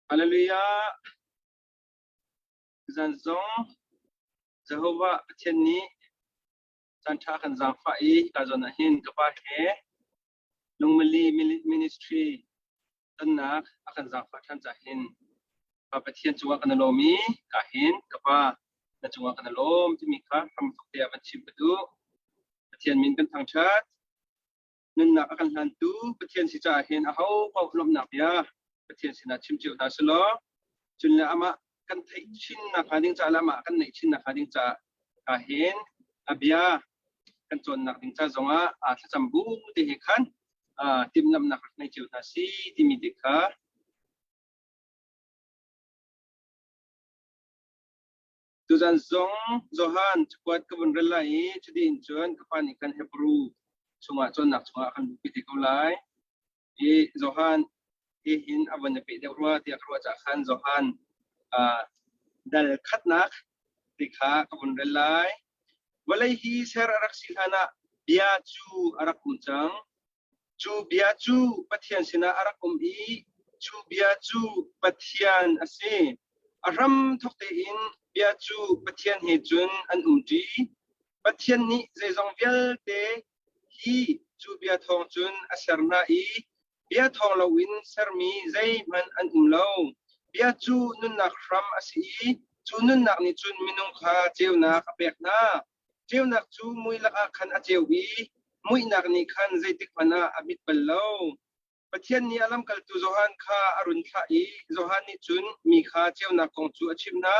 Hallelujah. Zanzong Jehovah Tiani Santa kan Zafai Kazonahin Kapahe Lungmali Ministry Tanak akan Zafatan Zahin Papatian Chua Kanalomi Kahin Kapa na Chua Kanalom Timika from Tokia Bachim Bedu Patian Min Tangchat Nuna akan Hantu Patian Sijahin Aho Pawlom Napia Patian Sinachim Chu Nasalo Junla Ama kan thay chin na kading cha lama kan nei chin na kading cha kahin abia kan chon na kading cha zonga a thambu te he khan tim nam na nei chu na si timi dikha tuzan zong zohan chkwat kabun relai chudi inchuan kapani kan hebru chunga chon nak chunga kan piti kulai e zohan e hin aban pe de ruwa ti akwa cha khan zohan dal khatnak dikha kabun relai walai hi ser arak silhana bia chu arak kunchang chu bia chu pathian sina arak i chu bia chu pathian ase aram thokte in bia chu pathian he chun an umti pathian ni zong vel te hi chu bia thong chun asarna I bia thong lawin sarmi zai man an umlo bia chu nun nak ram asi chu nun nak ni chun minung kha cheu na kapek na cheu nak chu mui laka khan a cheu wi mui nak ni khan zai tik pana abit ballo pathian ni alam kal tu zohan kha arun kha I zohan ni chun mi kha cheu nak kong chu achim na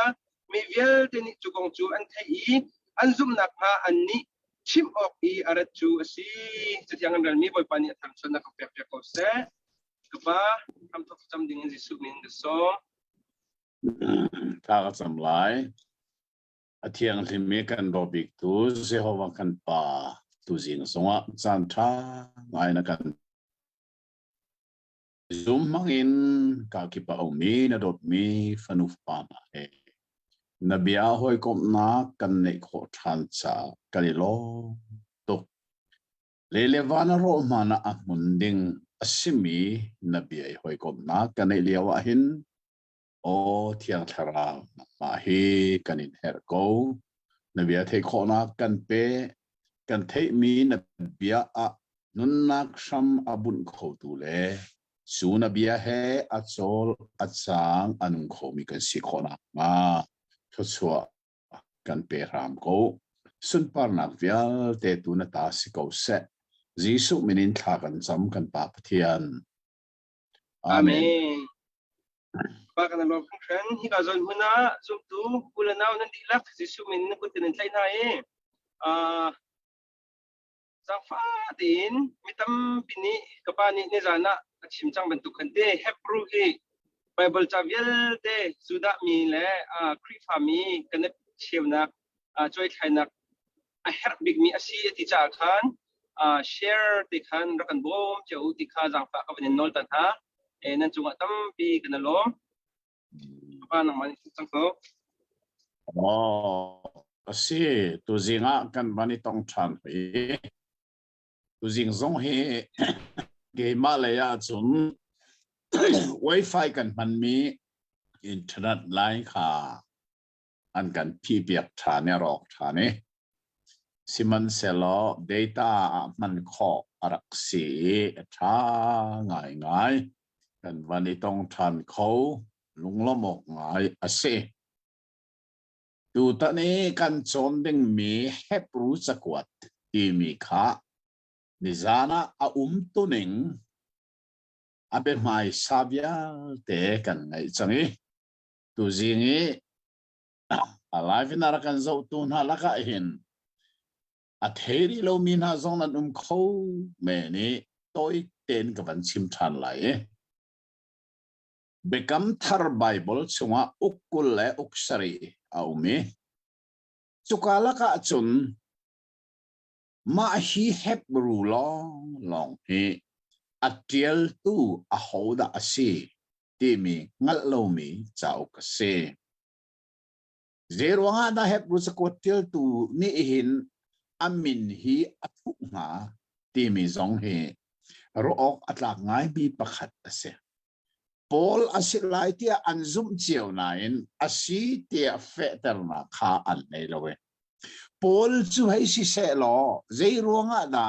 mi vel te ni chu kong chu an thai I an zum nak ha an ni chim ok I arat chu asi chatiang an mi boy pani tham chon na kapek ko se kapa kam thok cham ding in jisu min the so ta cham lai athiang hlimi kan robik tu Jehovah kan pa tu jing songa chan tha ngai na kan zoom mangin ka ki pa omi na dot mi fanuf pa ma he nabia hoi kom na kan nei kho than cha kalilo to lelevana ro mana a munding asimi nabia hoi kom na kan nei lewa hin o thiang thara ma hi kanin her ko nabia thei khona kan pe kan thei mi nabia a nun nak sham abun kho tu le su nabia he achol achang anung kho mi kan si khona ma thoswa kan pe ram ko sun par nak vial te tu na ta si ko se jisu minin thla kan cham kan pa pathian amen Bakan lo function hi ka zon huna zum tu ulanaw nan dilak jisu min ko tinin tlai na sang fa din mitam pini kapani ni jana achim chang ban tu khante hebrew hi bible chavial te suda mi le kri fami kan chewna choi thaina a her big mi asi ti cha khan share ti khan rakan bom cheu ti kha jang fa ka ban nol tan ha nan chunga tam pi kan lo pa nang man chang ko asi tu zinga kan bani tong than hi tu zing zong he ge malaya chun wifi kan man mi internet line kha an kan pi biak tha ne rok tha ne siman selo data man kho arak si tha ngai ngai kan bani tong than kho lunglomok ngai ase tu ta ne kan chon ding mi hebru chakwat ti mi kha nizana a tuning abe mai sabia te kan ngai changi tu zingi alive na kan zo tu na laka hin a theri lo min ha zong nan kho me ni toi ten ka ban chim than lai bekam thar bible chunga ukul le uksari aumi chukala ka chun ma hi hebru long hi atiel tu a hoda asi timi ngal lo mi chau ka se zero nga da hebru sa kotel tu ni hin amin hi athu nga timi zong he rook atlak ngai bi pakhat ase Paul asilai tia anzum chiao nain asi tia fetter na kha an nei lowe Paul chu hai si se lo zei ruanga da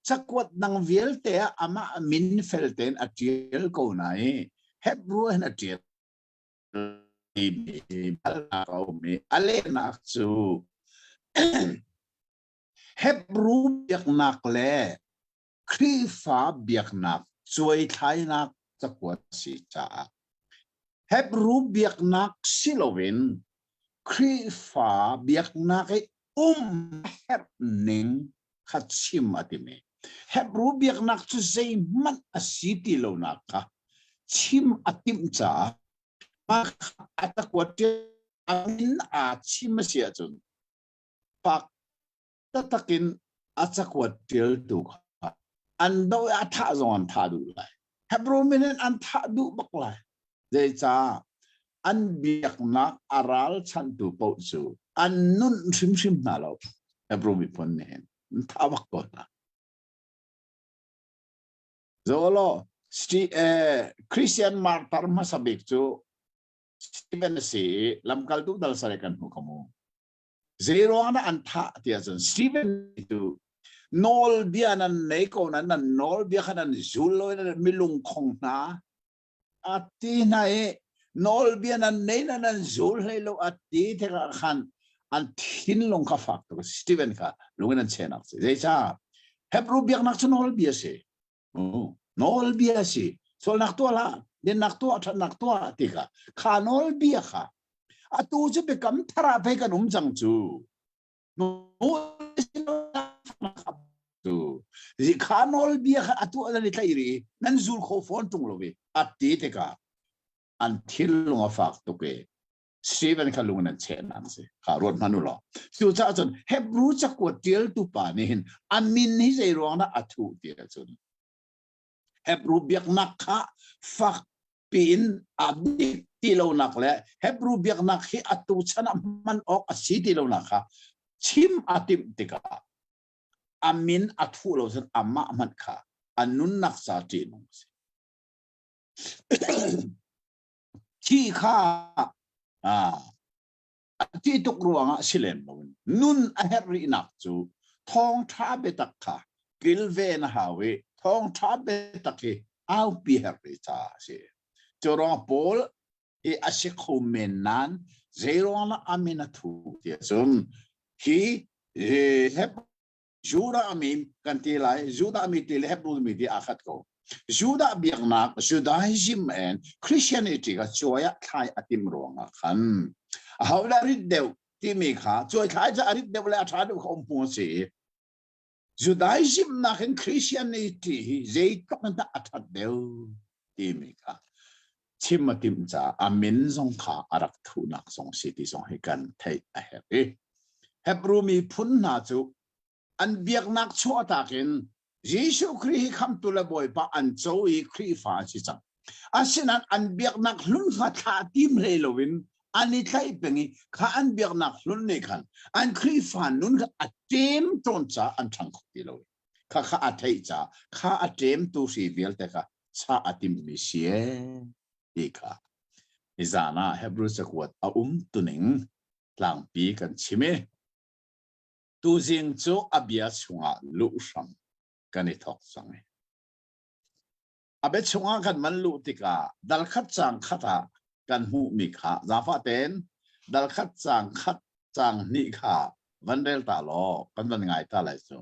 chakwat nang vial te ama min felten atiel ko nai Hebrew na atiel mi ale nak chu Hebrew biak nak le Krifa biak nak chuai thai nak chakwat si cha Hebrew biak nak silowin Krifa biak nak her ning khatsim atime Hebrew biak nak chu sei man asiti lo naka chim atim cha mak atakwat angin a chim sia chun pak tatakin achakwat til tu ando atha zon tha du lai Hebrew minen an tha du bak lai dei cha an biak nak aral chan tu po chu an nun sim na lo Hebrew mi pon nen tha bak ko na zolo Christian martar masabik chu Stephen si lamkal tu dal sarekan hukamu zero ana an tha tia chun Stephen tu nol bianan nei ko nan nol bianan zulo milung khong na ati na nol bianan nei nan zul helo ati te khan an thin long ka fak to Stephen ka lungen an chenak se dei cha Hebrew biak nak chu nol bia se nol bia se sol nak to la den nak to atha nak to tika kha nol bia kha atu chu be kam thara pe kan chang chu no tu zi khanol bia kha atu ala ni thairi nan zul kho phone tung lobe ati te ka an thil lunga fak to ke Stephen ka lunga nan chen nan se ka rot manu lo su cha chon Hebrew cha ko til tu pa ni hin amin hi zai ro na athu ti chon Hebrew biak nak kha fak pin abi ti lo nak le Hebrew biak nak hi atu chana man ok asi ti lo nak kha chim atim tika amin athu lo san amma man kha anun nak sa ti nong se chi kha ti tuk ruanga silem lo nun a herri nak chu thong tha betak kha kilve na hawe thong tha betak ki au pi herri cha se chorong Paul e asikhu menan zero na amina thu ti sun hi Juda amim kantilai Juda amitil Hebrew miti akhat ko Juda biaknak Judaism and Christianity ka choya thai atim ronga khan hawla rid deu timi kha choi thai ja arid deu la thadu khom pu se Judaism na khan Christianity zai tok na athat deu timi kha chimatim cha amin zong kha arak thu nak song city song hikan thai a he Hebrew mi phun na chu an biak nak chu atakin Jesu Christ kham tu la boy pa an choi Christ fa chi chang asinan an biak nak hlun kha tha tim le lovin ani thai pengi kha an biak nak hlun ne khan an Christ fa nun kha atem ton cha an thang ti lo kha kha athai cha kha atem tu si bial te kha cha atim mi sie ikha izana Hebrew sakwat a tuning tlang pi kan chime tu jing chu abia chunga lu sam kan ithok sang abe chunga kan man lu tika dal khat chang khata kan hu mi kha zafa ten dal khat chang ni kha vandel ta lo kan van ngai ta lai so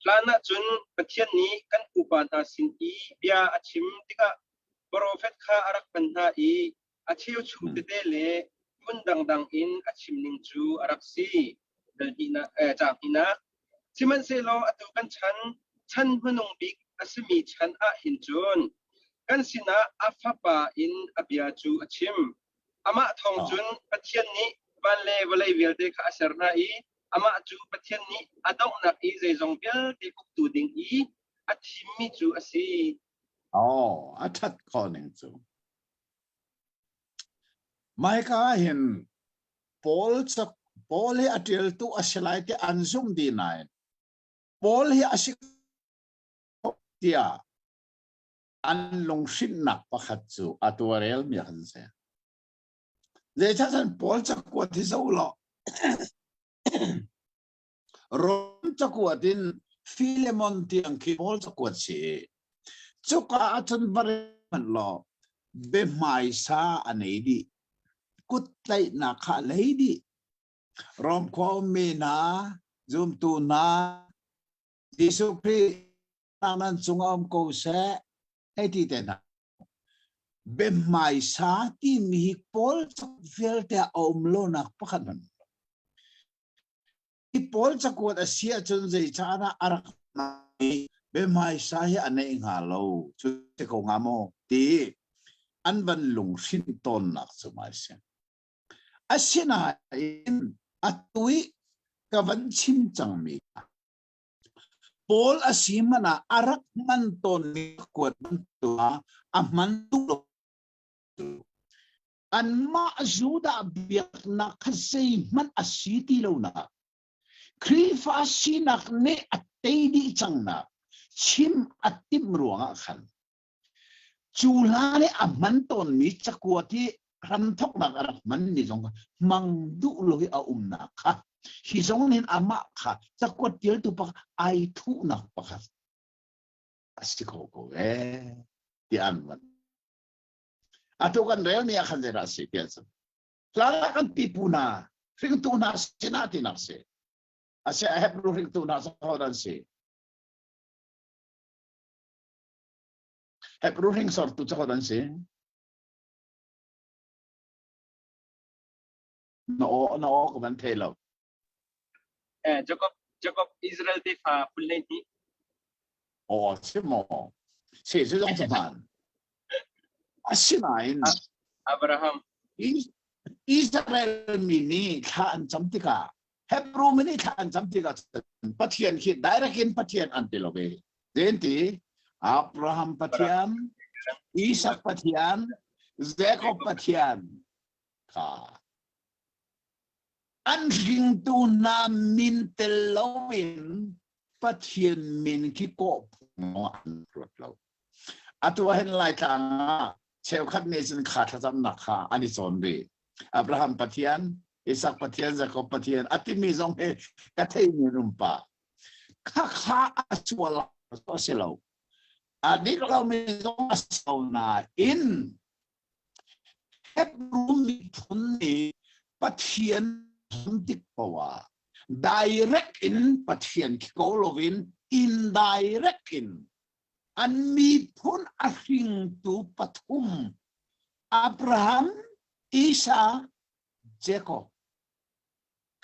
lana chun pathian ni kan upata sin I bia achim tika prophet kha arak panha I achiu chu te le mundang dang in achim ning chu arak si dalina chang ina chiman se lo atu kan chan hunung bik asmi chan a hin chun kan sina afapa in abia chu achim ama thong chun pathian ni ban le walai velte kha asar na I ama chu pathian ni adong na I zai zong bel ti kuk tu ding I achim mi chu asi athat koning chu mai ka hin Paul hi atil tu asilai te anzum di nai Paul hi asik tia อันลงสิ้นหนักประคัดจูอัตัวเรลมีขันเสียเลยถ้าท่านปอลจะกวดที่เจ้าหล่อรมจะกวดดินฟิเลมอนที่อังคิปอลจะกวดเสียจุกอาจนบริมันหล่อเบไม่ซาอันไหนดีกุดไลนักขาเลยดีรอมความมีนาจุมตูนาดิสุครีนั้นจงอมกูเสไอ้ที่เด่นเบมไม่สาที่มีพอลสักเวลแต่อมโลนักพักนั้นที่พอลสักวันเสียจนใจชาณะอารักนัเบมไม่สาให้อันนี้งาโลชุดที่เขางามอตีอันบันลุงสินตนนักสมัยเสียอาศินาอินอัตุยกับวันชิมจังมีPaul asimana arak manton ni kuat bentua aman tu an ma azuda biak na kasay man asiti law na krifa sinak ne atedi chang na chim atim ruang akhan chulane amanton ni chakwati ranthok na arak man ni jong mangdu lohi a umna kha hi zong nin ama kha chakwat tir tu pa ai thu na pa kha asiko ko ti an man ato kan rel ni akhan dera se piasa lala kan tipuna ring tu na sinati na se ase I have ring tu na sa hodan se have ring sort tu sa hodan se no ko man thelo Jacob Israel te fa pulne ni simo se jong zaman asinain Abraham Israel mini khan chamtika Hebrew mini khan chamtika pathian ki directin pathian antilobe denti Abraham pathian Isaac pathian Jacob pathian ka an ring tu na min telowin pathian min ki ko mo an rot lo atwa hen lai tanga cheu khat ne sin kha tham na kha ani son be Abraham pathian Isaac pathian Jacob pathian atimi zong he ka thei ni rumpa kha aswala so selo adik lo mi zong asona in Hebrew mi thun ni pathian tik pawa direct in pathian ki kolovin indirect in an mi phun ahing tu pathum Abraham Isa Jacob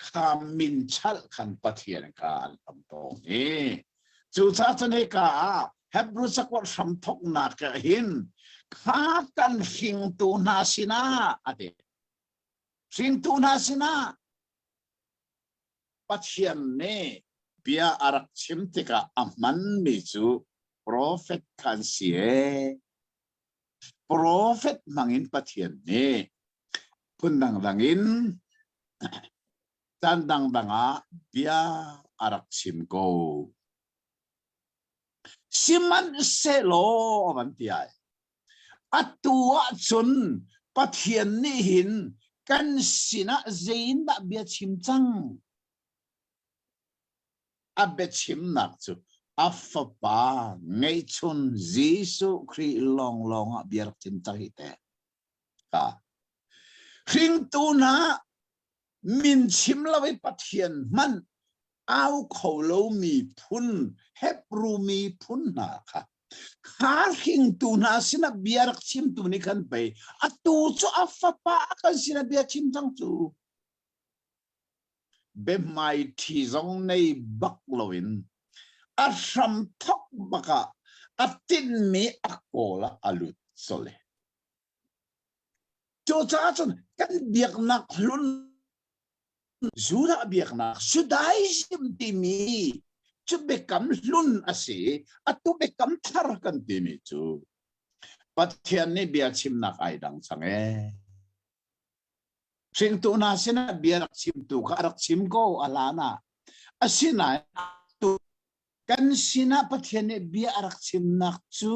kamin chal kan pathian kan amtong chu cha chane ka Hebrew sakwat samthok na ka hin kha kan hing tu na sina ade hing tu na sina pathian ne bia arak chimtika aman mi chu prophet kan sie prophet mangin pathian ne pundang dangin tandang danga bia arak chim ko siman selo avantiai atua chun pathian ni hin kan sina zein da bia chim chang abet chim nak chu afapa ngei chun Jesu Kri long long a biar chim chang ite ka ring tu na min chim lawai pathian man au kholo mi phun Hebrew mi phun na kha kha ring tu na sina biar chim tu ni kan pe atu chu afapa kan sina biar chim chang chu be mai thi zong nei bak loin asam thok baka atin mi akola alut sole cho cha chon kan biak nak lun zura biak nak sudai sim timi chu bekam lun ase atu bekam thar kan timi chu pathian ni biak chim nak ai dang change sing tu na sina biak chim tu ka rak chim ko alana asina tu kan sina pathian ni biak rak chim nak chu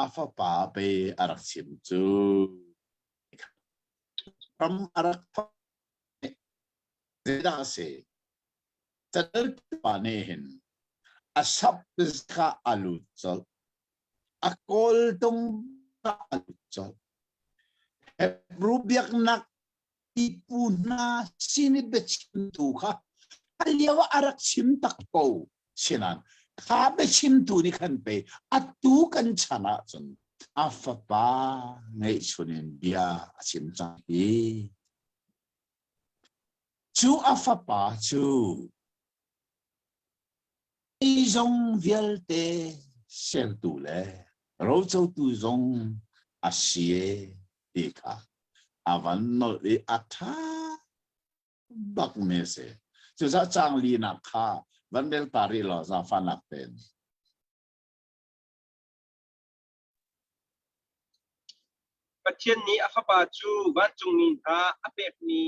afa pa pe arak sim chu from arak zeda se tadal pa ne hin asap ka alutsol akol tong ka alutsol rubiak nak ipuna sinibet tu ka aliyawa arak sim takpo sinan kabe sim tu ni kan pe atu kan chana chun afa pa ngai chunin bia sim chang hi chu afa pa chu i zong viel te sel tu le ro châu tu zong asie ti ka avan no li atha bak me se chu za chang li na kha van bel pari lo za fanak pen Pathian ni afapa chu van chung min ha apek ni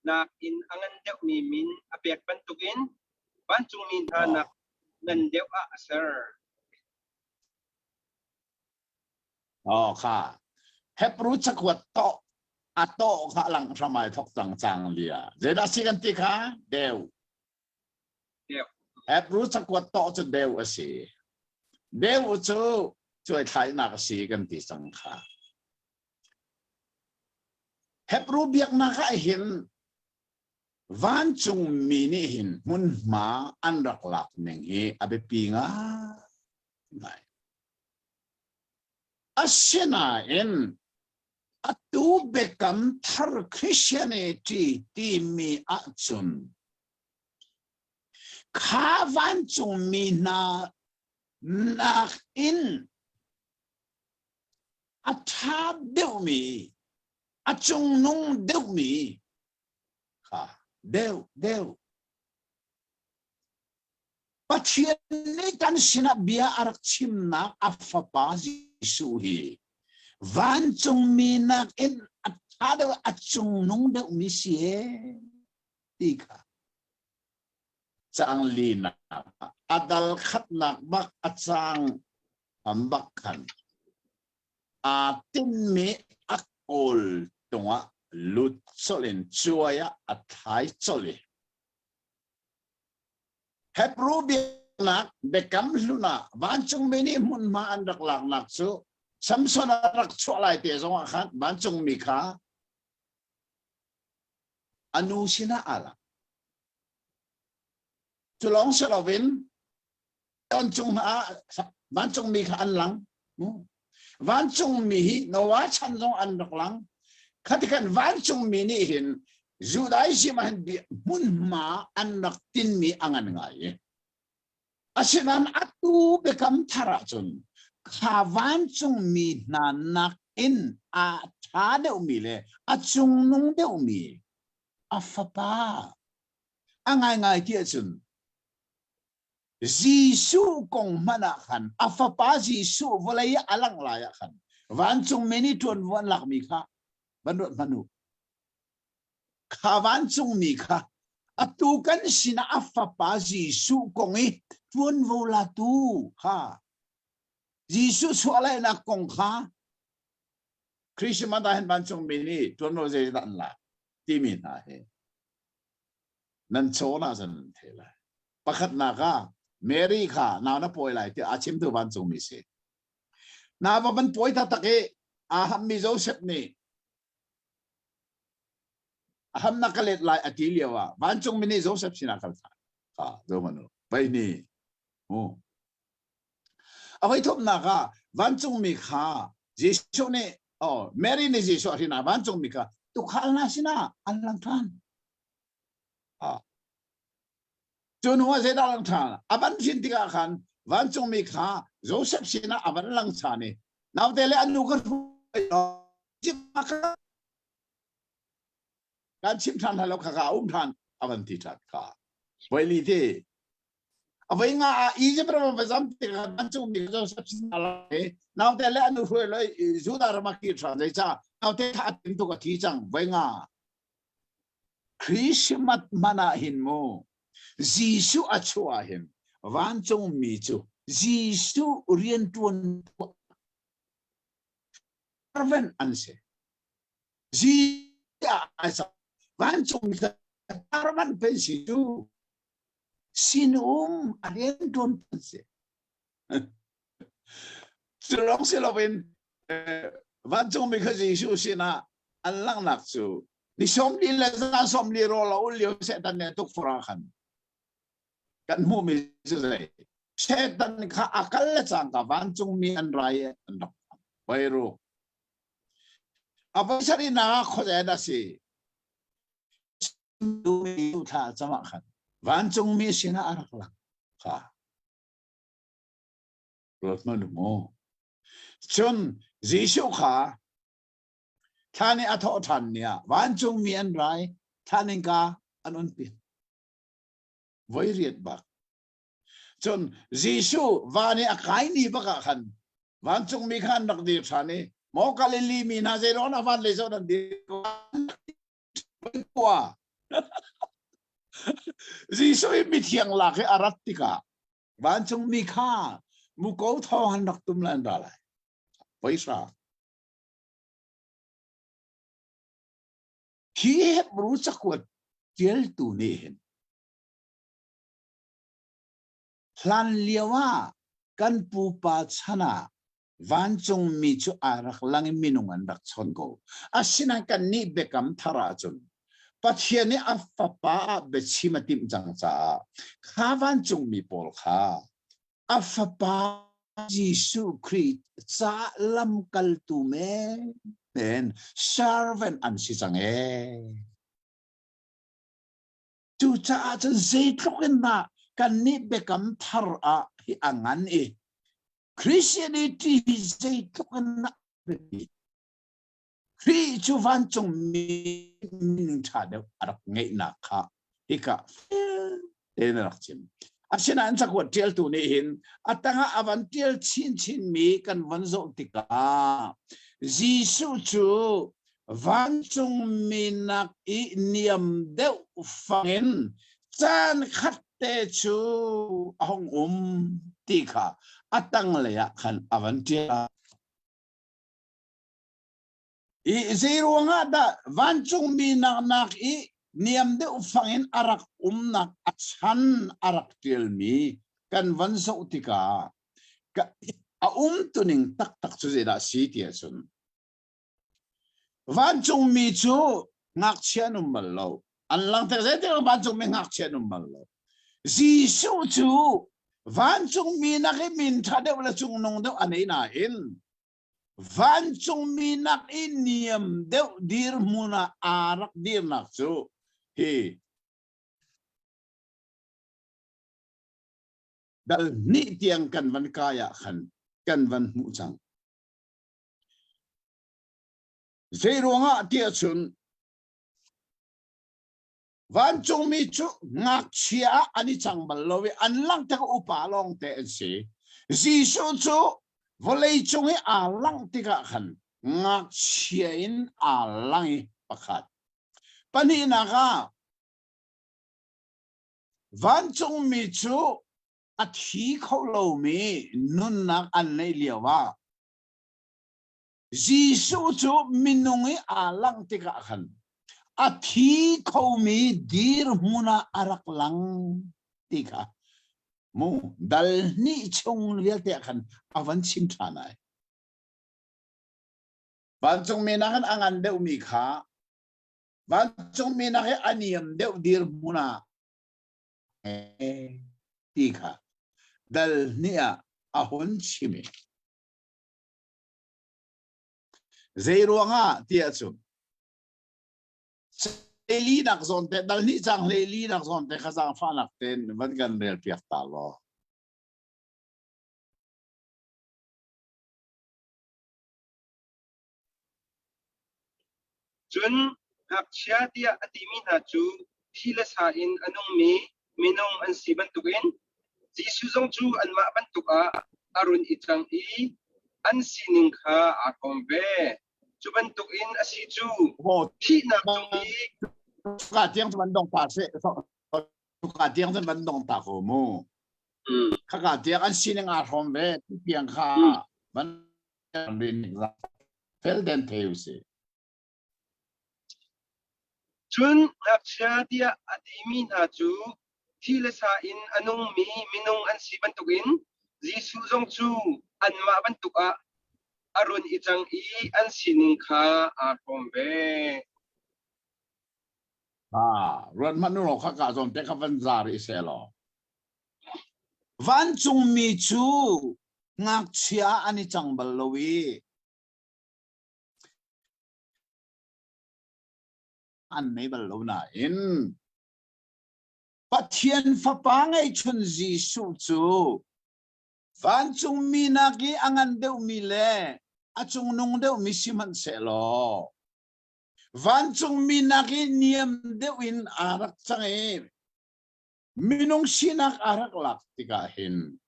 nak in angan deuh mi min apek pantukin van chung min ha nak ngan deuh a asarค่ะเฮปรู้จักว่าโตอาโตข้าหลังสมัยทกจังจังเลียเจดาสิกันติค่ะเดวเฮปรู้จักว่าโตจะเดวสิเดวจะช่วยไทยนักสิกันติสังขาเฮปรู้เบียกนักเห็นวันจงมีนี่เห็นมุนมาอันรักหลักหนึ่งเฮอเบปีงาไงAsinain atu bekam thar Christianity ti mi achun khavan chung mi na nak in atha deu mi achung nung deu mi kha deu Pathian ni kan sinabia arak chimna afapa suhi van chung minak in atado achung nung de umisie tika chang lina adal khatnak bak achang ambakhan atin me akol tonga lut solen chuaya athai chole Hebrubi nak bekam luna bancung mini mun ma andak lak nak su Samson arak chualai te zong akhat bancung mika anu sina ala tulong selawin bancung bancung mika anlang bancung mihi nawa chan zong andak lang katikan bancung mini hin Judai si mahan mun ma anak tin mi angan ngai. Asinan atu bekam taracun. Kawan chung mi nanak in a chade umile achung nung de umi. Afapa. Angai ngai kia chun. Jisu kong manakan. Afapa Jisu walaya alang layakan. Wan chung meni tuan wan lak mika. Banut manu. Kawan chung mika atukan sina afapa Jisu kongi tuan vola tu ha Jisu sualai na kong ha Krisma dahin bancung mini tuan vo zai dan la timin ha he nan chona san thela pakhat na ka Mary kha na na poi lai ti achim tu bancung mi se na ba ban poi ta take aham mi Joseph ni Aham nakalit lai atilia wa bancung mini Joseph sinakal ha do mano bai ni awai thop na ka bancung mi kha Jisu ne Mary ni Jisu rina bancung mi ka tu khal na sina alang than ha tunwa zeda lang than aban sin tiga khan bancung mi kha Joseph sina aban lang thane naw tele anu karการชิมทันฮัลโหลข้าอุ้มทันอวันที่ทัดข้าไว้ลีเดเอาไว้ง่าอีเจประมาณจำติดกันจุ่มมีก็สับสินอะไรน้าวแต่เล่นดูเลยจูดารมาคิดทางใจจ้าน้าวแต่ถ้าถึงตัวก็ที่จังไว้ง่าคริสต์มาสมานาหินโมจีซูอัจฉริยะหินวันจุ่มมีจูจีซูเรียนตัว servant anse zia asa van chung mi servant pensi tu alien don anse Long silowen van chung mi khaji su sina anlang nak su ni som li la za som li ro la ul yo se tan ne tuk fra khan kan mu mi se se tan kha akal la chang ka van chung mi an rai an dok bai ro apa sari na kho ja da si du mi tha chama khan van chung mi sina arak la kha lot ma nu mo chun Jisu kha thani atho than nia wan chung mi an rai thanin ka anon pi voi riat ba chun Jisu wani akai ni ba ka khan wan chung mi khan dak di thani mo kalili mi na je ron awan le so dan di kwa Jisu mi thiang la ke arat ti ka wan chung mi kha mu ko tho han dak tum lan da lai Paisa. Khi berusak kuat jel tu nihin. Plan liawa kan pupa chana vancung mi chu arak langi minungan dak chon ko. Asina kan ni bekam thara chun. Pathiani afapa bechimatim jang cha. Kha vancung mi pol kha. Afapa Jisu Christ cha lam kal tu me then servant an si chang e chu cha chen zai tlokin na kan ni bekam thar a hi angan e Christianity hi zai tlokin na Kri chu van chung mi tha de arak ngai na kha hika den rak chim Asina an sakwa tiel tu ni hin atanga avan tiel chin mi kan vanzo tika Jisu chu van chung mi nak I niam deu fangin chan khatte chu hong tika atang le ya khan avan tiel I zero nga da van chung mi nak I niam de ufangin arak nak achan arak tiel mi kan vanso tika a tuning tak chu zeda si tia chun van chung mi chu ngak chianum malo an lang te zete van chung mi ngak chianum malo Jisu chu van chung mi na ke min tha de la chung nong de anei na in van chung mi nak in niam de dir muna arak dir nak chu He dal ni tiang kan van kaya khan kan van mu chang zero nga tia chun van chung mi chu ngak chia ani chang bal lowi an lang ta upa long te se Jisu chu volei chung e a lang tika khan ngak chia in a lang pakhat Pani naga van chung mi chu at hi kholo mi nun nak an nei liawa Jisu chu minungi alang tika khan at hi kho mi dir muna arak lang tika mo dal ni chung lial te khan avan chin thanai van chung mi nakan angan de umi kha Van chung mi na he aniam de dir muna tika dal nia ahon chimi zero nga tia chu Eli nak zon te dal ni chang Eli nak zon te khazang fa nak ten van kan rel piak ta lo Chun hak chia dia atimi na chu thila sa in anong mi minong an siban tukin Jisu zong chu an ma ban tuka arun itang I an sining kha akombe chuban tukin asi chu thi na chung I ka tiang ban dong pa se ka tiang ban dong ta ko mo ka tiang an sining a hom be tiang kha ban bin felden theu se chun ngak chia dia adimi na chu thile sa in anung mi minung an si bantukin jisu jong chu an ma bantuka arun itang i an sining kha a hombe ron manu lo kha ka zon te kha van zar i se lo van chung mi chu ngak chia ani chang bal lowi an nei bal lo na in pathian fa pa ngai chun jisu chu van chung mi na ki angan deu mi le achung nung deu mi siman se lo van chung mi na ki niam deu in arak change minung sinak arak lak tika hin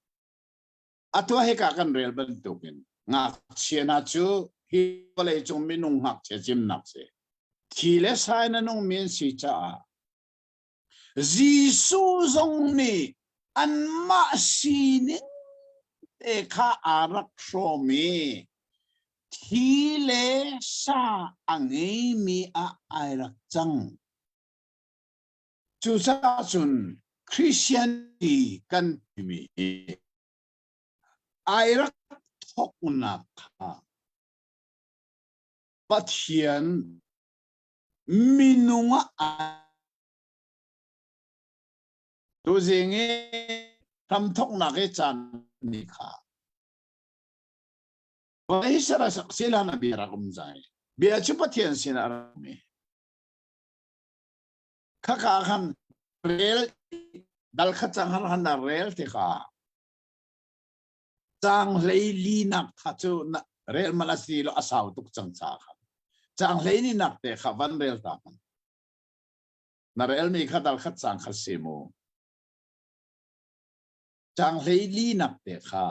atwa he ka kan rel ban tukin ngak siana chu hi pale chung minung hak che jim nak se thile sai na nung min si cha jisu zong ni an ma sining e kha arak shomi thile sa angai mi a airak chang chu sa chun Christianity kan mi airak thok na kha pathian minunga tu zinge tham thok na ke chan ni kha vai sara sila na bira kum jai bia chu pathian sin arami kha ka khan rel dal kha chang han na rel te kha chang lei li nak kha chu na rel malasi lo asaw tuk chang cha kha chang lei ni nak te kha van rel ta na rel mi kha dal kha chang kha semo chang lei li nak te kha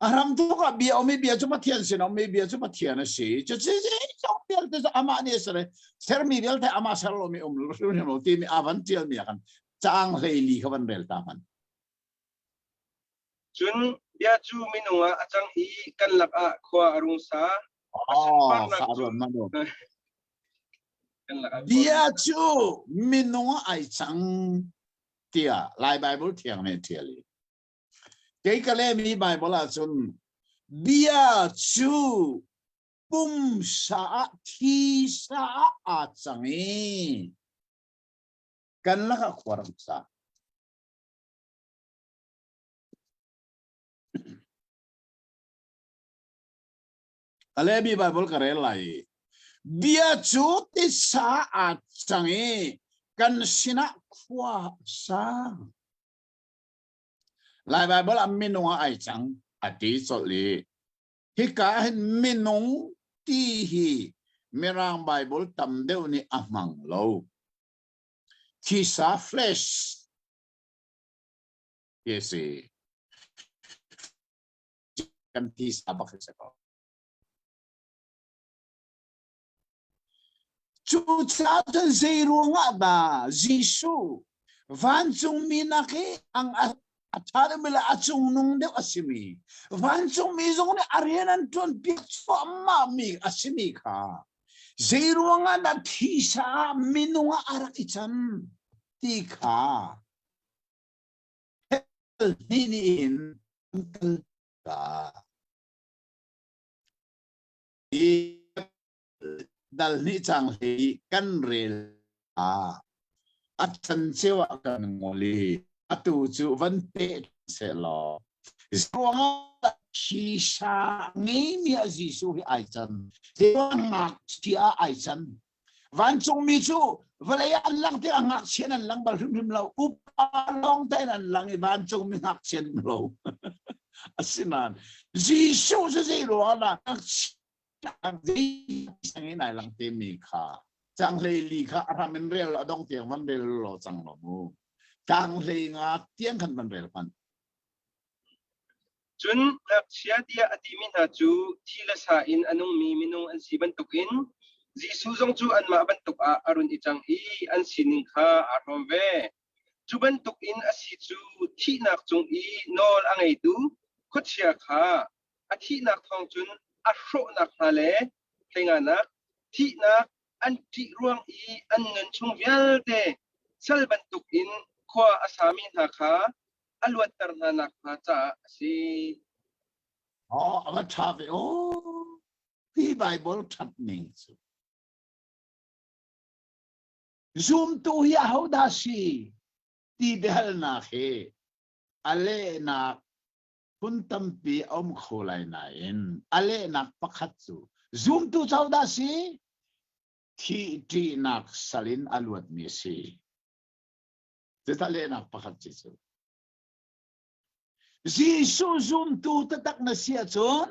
aram tu ka bia o me bia chu pathian sin o me bia chu pathian na si chu chi chong bia te ama ni sare ser mi bia te ama sar lo mi lo ti mi avan tial mi kan chang lei li kha van rel ta man chun bia chu minunga achang i kan lak a khwa arung sa saron na do bia chu minunga ai chang tia lai bible thiang me thiali cái kale mi bible la chun bia chu pum sa thi sa a changi kan la ka khwaram sa kale mi bible ka re lai bia chu ti sa a changi kan sina khwa sa lai bible am minung ai chang ati choli hi ka hin minung ti hi mirang bible tam deu ni amang lo ki sa flesh yes kan ti sa ba sa ko chu cha ten zero nga ba jisu van chung minaki ang atara mila achung nung de asimi van chung mi zong ne arianan ton pik so amma mi asimi ka zero nga na thisa minunga arakichan ti ka nini in ka dal ni chang hi kan rel at chan sewa kan ngoli atu chu van te se lo ruang chi sa ngi mi a ji su hi ai chan te ngak chi a ai chan van chung mi chu vale an lang te ngak chen an lang bal him lo up long te an lang i van chung mi ngak chen lo asinan ji su se ji lo na ang ji sang i nai lang te mi kha chang le li kha ramen rel adong tiang van rel lo chang lo mu chang le nga tiang khan van rel pan chun ngak chia dia adimi na chu thila sa in anung mi minung an si bantukin jisu jong chu an ma bantuk a arun itang i an sining kha a romve chu bantuk in asi chu thi nak chung i nol angai tu khut sia kha a thi nak thong chun a hro nak na le thenga na thi na an ti ruang I an ngan chung vial te sal ban tuk in khwa asami na kha alwat tar na nak pha cha si mà thà về cái Bible thật nín zoom tu ya hau da si ti behal na he ale na puntam pi kholai na in ale na pakhat chu zoom tu chau da si thi ti nak salin alwat mi si te ta le nak pakhat chi chu Jisu zoom tu tatak na siya chon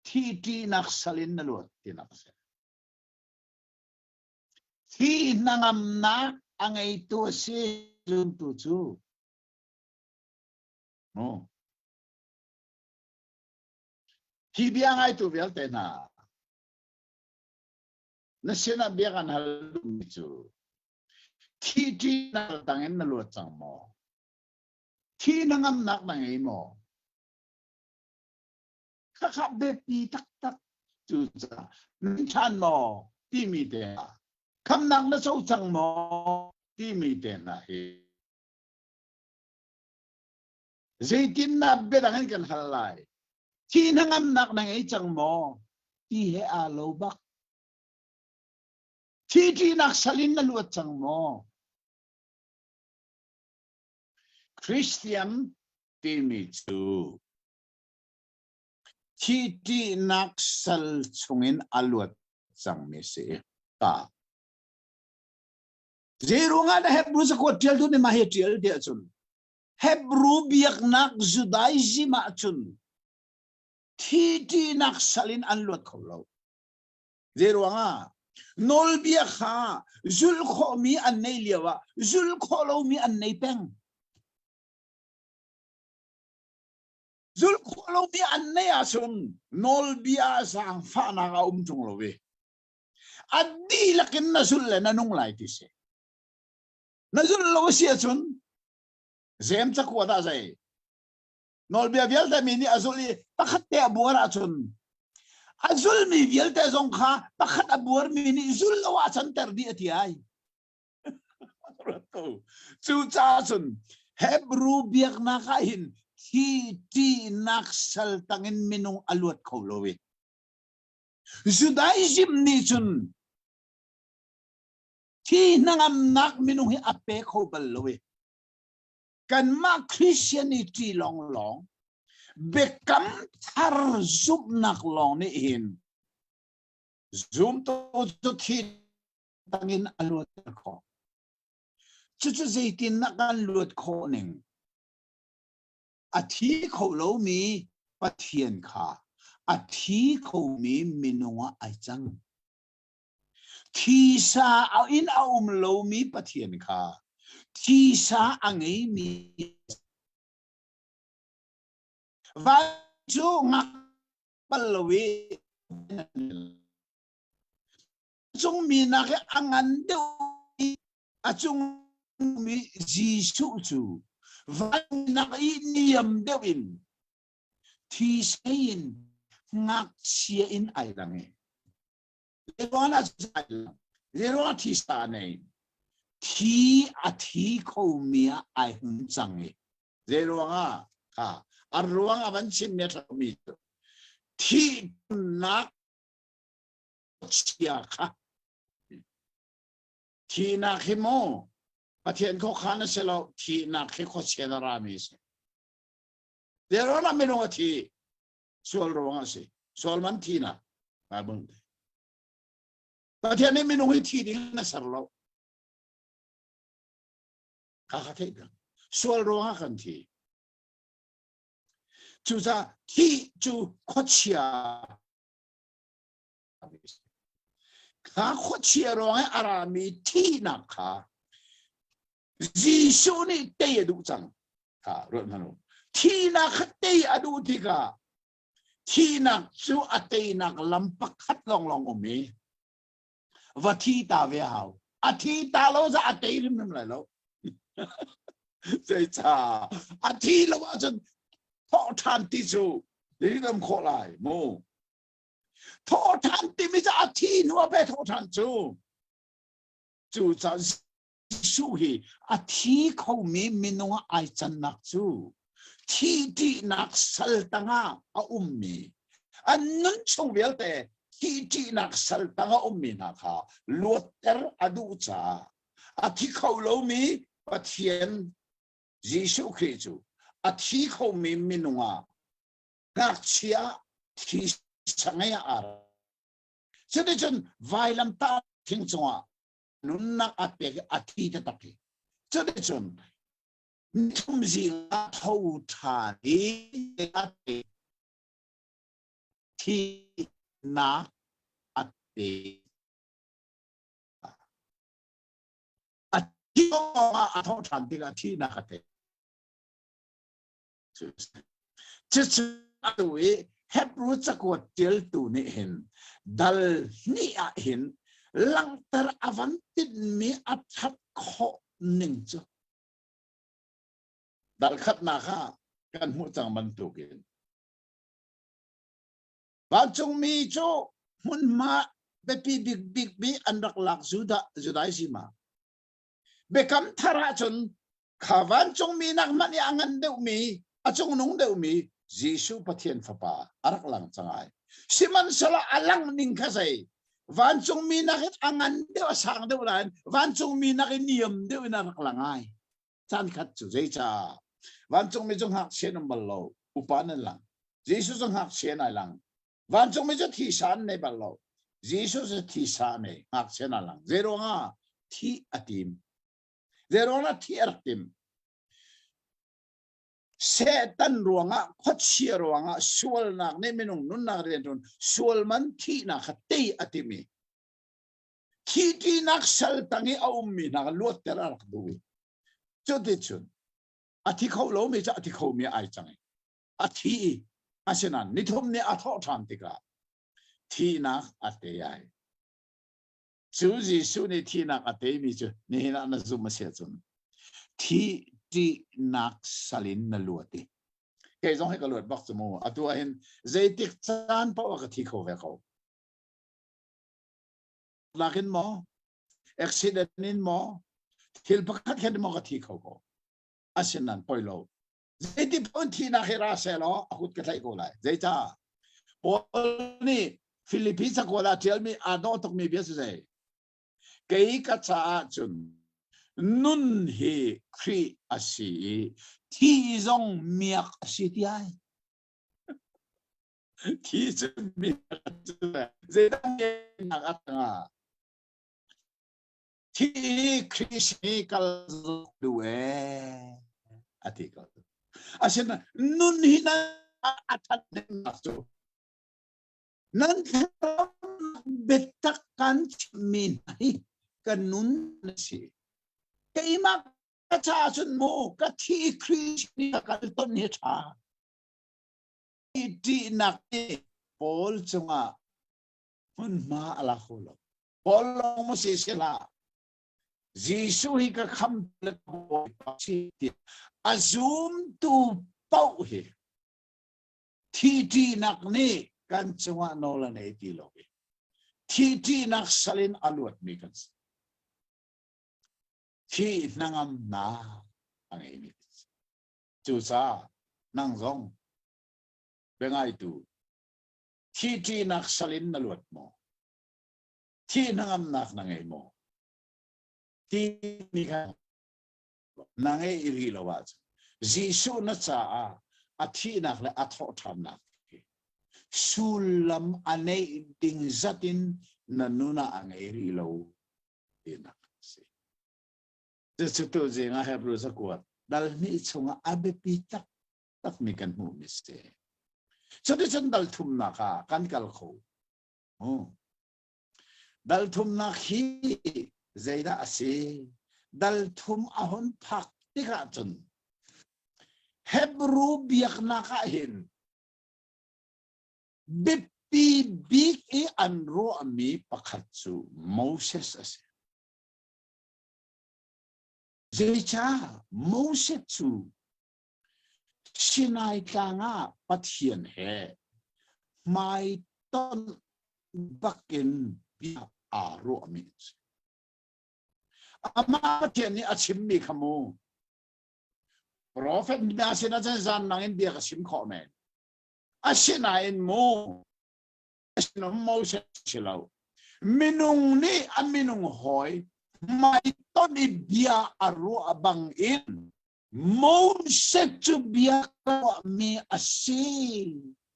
thi ti nak salin na lot ti nak sa thi nangam na angai tu si zoom tu chu no thi bia ngai tu vel te na sina bia kan hal chu thi ti na tangin na lot chang mo thi nangam nak na ngai mo khap be pi tak tak chu cha chan mo ti mi te kham nang na so chang mo ti mi te na he zaitin na be dang kan halai thi nangam nak na ngai chang mo ti he a lo bak thi nak salin na luat chang mo Christian ti mi chu thi nak sal chungin aluat chang mi se ta zero nga na Hebrew sa kotel tu ni mahetiel dia chun Hebrew biak nak Judaism a chun thi nak salin aluat kholo zero nga nol biak ha zul kho mi an nei liawa zul kholo mi an nei peng zul kholo mi an nei asun nol bia sang fa na ga chung lo we adi lakin na zul na nung lai ti se na zul lo si chun zem cha ko da zai nol bia vial da mi ni azuli pakhat te abuara chun azul mi vial te zong kha pakhat abuar mi ni zul lo wa chan ter di ati ai chu cha chun Hebrew biak na ka hin ti nak sal tangin minung aluat kholowe Judaism ni chun thi nangam nak minung hi ape kho ballowe kan ma Christianity long long bekam thar zup nak long ni hin zoom to thi tangin aluat kho chu zaitin na kan luat kho ning a thi kho lo mi pathian kha a thi kho mi minunga ai chang thi sa in lo mi pathian kha thi sa angai mi va chu ngak palwe chung mi na ke angan de a chung mi Jisu chu van nak niam dewin thi sein ngak sia in ai lang e lerona lerona thi sta nei thi a thi kho mia ai hun chang e lerona ha arwang avan chin ne thami thi nak sia kha thi na khimo pathian ko khana selo thi na khe ko chena rami se lerona meno thi sol ronga se sol man thi na abun pathian ne meno thi ni na sarlo ka kha the sol ronga kan thi chu sa thi chu ko chia ka ko chia ronga arami thi na kha Jisu ni te du chang ka ro manu thi na khate adu thika thi na chu ate na lampak khat long long omi va thi ta ve hao a thi ta lo za ate rim nam lai lo sai cha a thi lo wa chen tho than ti chu ni lam kho lai mo โททันติมิจะอาทินัวไปโททันจูจะสู้ฮีอาทิเขามีมินัวไอจันนักจูที่นักสัลตังอามีอันนั้นชงเวลแต่ที่นักสัลตังอามีนะคะลวดเตอร์อดูจ้าอาทิเขาเรามีปะเทียนยิสุคริสต์อาทิเขามีมินัวนักเชียที่สังเกตอะไรฉะนั้นไวลัมตาทิ้งจังหวะนุนนักอาเปกอาทิตย์ตะพีฉะนั้นทุ่มสิงห์เท่าทานีอาเปที่นักอาเปอาทิตย์มาเท่าทานที่อาทิตย์นักอาเปจะตัวเฮบรูจะกวดเจลตูนี่เห็นดัลนี่เห็นหลังแต่อวันติดมีอัฐข้อหนึ่งจ้ะดัลขัดนาค่ะกันหัวจังมันตุกินบางจงมีโจมันมาเบปีบิ๊กบีอันรักหลักจุดาสิมาเบคำทาราจนข้าวันจงมีนักมันยังอันเดียวมีอาจงนุ่งเดียวมียิสุปะเทียนฟ้าอารักหลังจังไงสิมันสละอลังนิ่งข้าใจวันจงมีนักอังอันเดียวสังเดียวนั้นวันจงมีนักนิยมเดียวนักหลังไงจันขัดจุใจจ้าวันจงมีจงหักเชนบัลโลอุปานันหลังยิสุจงหักเชนไอหลังวันจงมีจะที่สานในบัลโลยิสุจะที่สานในหักเชนไอหลังเจโรงาที่อติมเจโรงาที่อติมเซตันรวงอ่ะขัดเชียรวงอ่ะสวลนักในเมนุงนุนนักเรียนจนสวลมันที่นักขัดตีอติมีที่นักสัลตังเอามีนักลวดเตระรักดูจุดที่จุดอาทิเขาโลมีจะอาทิเขามีไอจังอาทิอาเชนันนิทมเนี่ยอาทอทานติกาที่นักอาเตยายจูจิสุนี่ที่นักอาเตยมีจุนี่นักนั่นซุมาเสียจุนที่นักสัลินนลวดดิแกต้องให้กลวดบักสมูอ่ะตัวเห็นใจติดจานเพราะว่าที่เขาเวเขาลักอินหมอเอ็กซิเดนต์หมอทิลปักแค่หมอที่เขาก็อาเช่นนั้นปล่อยโลใจที่พ้นที่นักเฮราเซลล์ขุดกระไรก็เลยใจจ้าพอนี่ฟิลิปปินส์ก็ได้เที่ยวมีอาโนต้องมีเบียร์ใจเกี่ยกับจ้าจุนนุนเฮครีอาศีที่จงมีอักษิตยายที่จงมีอักษิตยายเจดังเงินนักอัตงาที่คริสต์กัลด้วยอาทิตย์อาเช่นนั้นนุนหินาอัตเดนัสโตนั่นคือเบตักกันมีนกันนุนสิเกี่ยมากระชาชนโมกที่คริสต์นี่กันต้นเหตุที่นักพอลจงอ่ะมันมาอะไรเขาหรอพอลลงมาเสียละยิสุฮิกคำเล็กบอกสิอาซุมตูเป้าเหที่นักนี่กันจงอ่ะโนลันเอติโลกที่นักสลินอลวดมีกันที่นั่งนาอันนี้จูซานั่งซองเป็นไงตูที่นักสลินนลวดโมที่นั่งนักนั่งไงโมที่นี่กันนั่งไงอิริลาวาจจิสุนัชอาที่นักและอาทอทามนักสุลัมอันนี้ดิ้งจัดอินนันนุนาอันอิริลาวอินักจะสุดตัวจริงอ่ะให้รู้สักว่าดัลนี่ชงอาเบปิตักมีกันมูมิสเตสุดที่ฉันดัลทุ่มนักกันกัลโคดัลทุ่มนักฮีใจน่าเสียดัลทุ่มอาหุนพักที่ขาจนเฮบรูบียกนักเห็นเบปีบิ๊กอันรู้มีปักขัดซูโมเสสเจ้าโมเสสซูชินายกางาปัทเฮียนเฮไม่ ton bakin bia aro mi ama tian ni achim mi khamu prophet na sina zan nangin bia ka sim kho men asina in mo asina mo silaw minung ni aminung hoy mai ton i bia aro abang in mo set to bia ka mi asi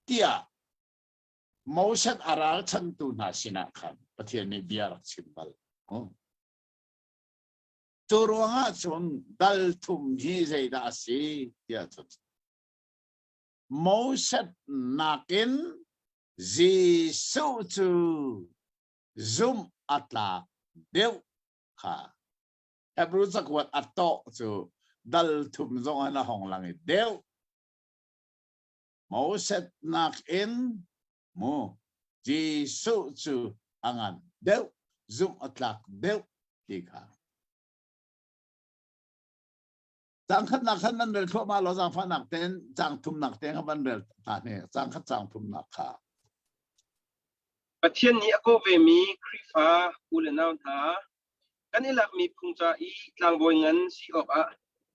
tia mo set aral chan tu na sina khan pathian ni bia rak simbal Turuanga chun dal thum hi zeida asi tia chut Mosat nakin Jisu chu zum atla deu kha Hebrew sakwat ato chu dal thum zong ana hong lang deu Mosat nakin mo Jisu chu angan deu zum atlak deu kha Jang khát nạc khát năn rel thua ma lo jang pha nạc ten jang thum nạc ten ban rel ta ne jang khát jang thum nạc kha Pathian ni ako ve mi krifa ulenaw tha kanilak mi phungcha I tlang boy ngan si ok a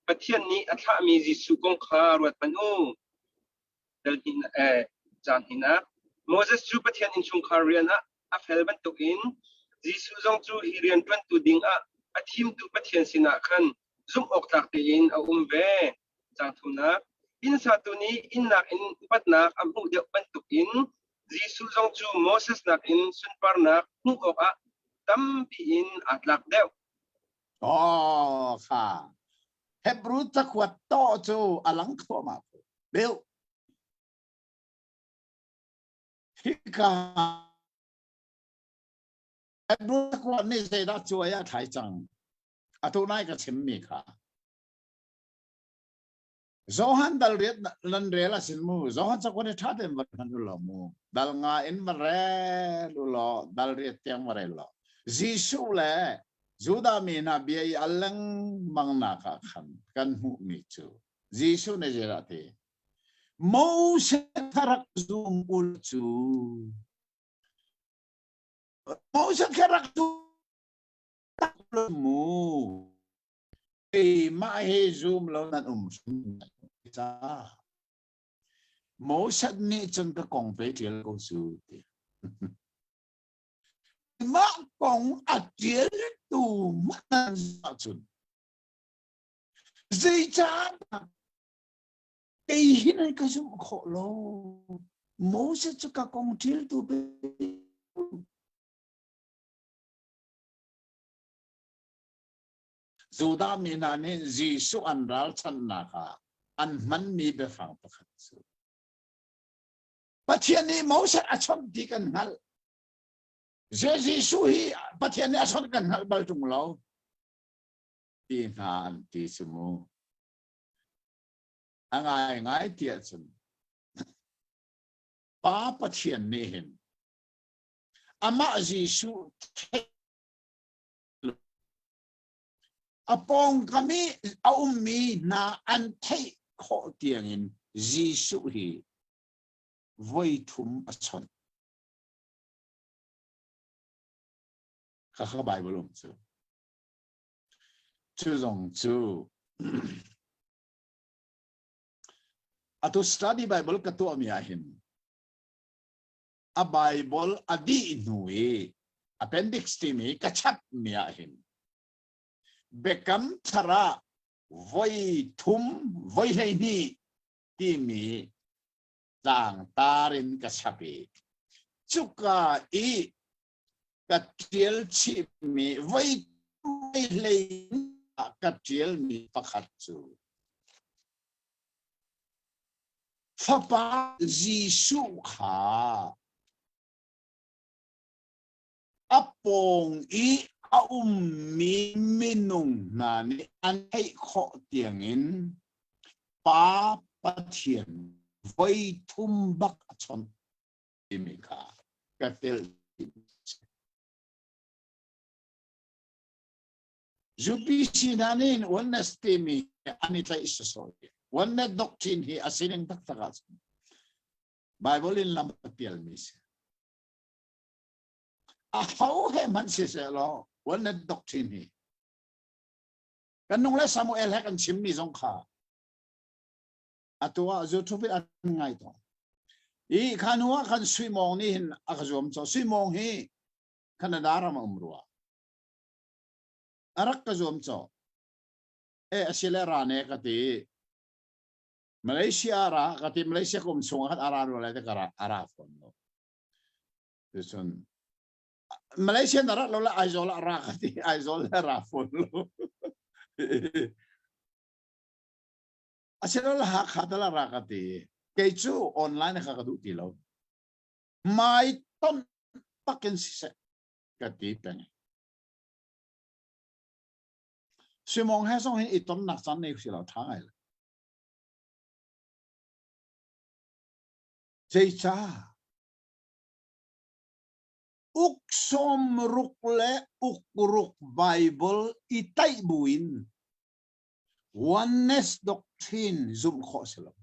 Pathian ni atha mi Jisu kong kha ruat panu dal hin jan hina Moses chu Pathian in chung kha rian a fel ban tuk in Jisu jong chu hi rian twan tu ding a athim tu Pathian sina khan zum ok tak te in a ve jang thumna in sa tu ni in nak in pat nak am hu de ban tuk in Jisu jong chu Moses nak in sun par nak hu ok a tam pi in atlak deu kha Hebrew takwat to chu alang thua ma deu hika Hebrew takwat ni se da chu ya thai chang atu nai ka chim mi kha Zohan dal riat lan rela sin mu Zohan chakwane thatem van kan lo mu dal nga in mare lo dal riat tiang mare lo Jisu le Juda mi na biai alang mangna ka khan kan hu mi chu Jisu ne jerate mo se tharak zum ul chu mo se tharak chu mu ma he zoom lo nan sa mo sat ni chân ka kong pe tiel ko su ti ma kong a tiel tu ma sa chun zai cha cái hin ai ka sum kho lo mo sat ka kong tiel tu pe Juda mina ne Jisu an ral chan na ka an man mi be phang pakhat su Pathian ni Moses achon di kan hal Jisu hi Pathian ni achon kan hal bal tung lo ti na an ti sumu angai ngai tia chun pa Pathian ni hin ama Jisu apong kami mi na an thei kho tiang in Jisu hi voi thum achon kha Bible chu zong chu atu study Bible ka tu ami ahin a Bible adi nui appendix timi ka chap mi ahin Bekam thara voi thum voi hei ni ti mi tang tarin ka chapi chuka I ka tiel chi mi voi hei ka tiel mi pakhat chu Fapa Jisu kha apong I mi minung na ni an hei kho tiang in pa Pathian voi thum bak achon imika katel Jupi sinanin oneness temi anita isosoi oneness doctrine hi asinin taktakas Bible in lampial mis how he man says lo one that doctrine he kan nung le Samuel he kan chim mi zong kha atua zo thu an ngai to I kanua kan sui mong ni hin akazom cho sui mong hi Canada ram umrua arak kazom cho asilera ne kati Malaysia ra kati Malaysia kum sungat araro la te kara arafon no Tuson Malaysia nara lola aizola ra kati aizola rafon lo asilera hak hatala ra kati Keju online kakadu tilaw. May ton pakin sisa katipeng. Simong hesong hin iton naksan na sila tayo. Jaycha. Uksom rukle ukruk Bible itay buin. Oneness doctrine zoom ko sila.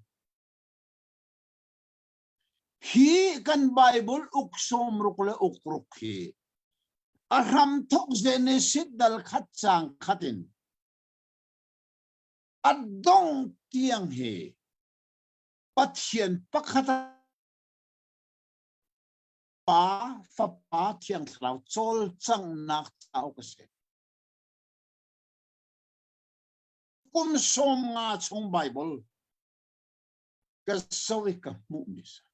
Hi kan Bible uksom rukle ukruk hi. Aram tok Genesis dal khatsang khatin. Adong tiang hi. Pathian pakhata pa fa pa tiang tlaw chol chang nak tao kasi. Kum som nga chung Bible. Kasawi ka mumis.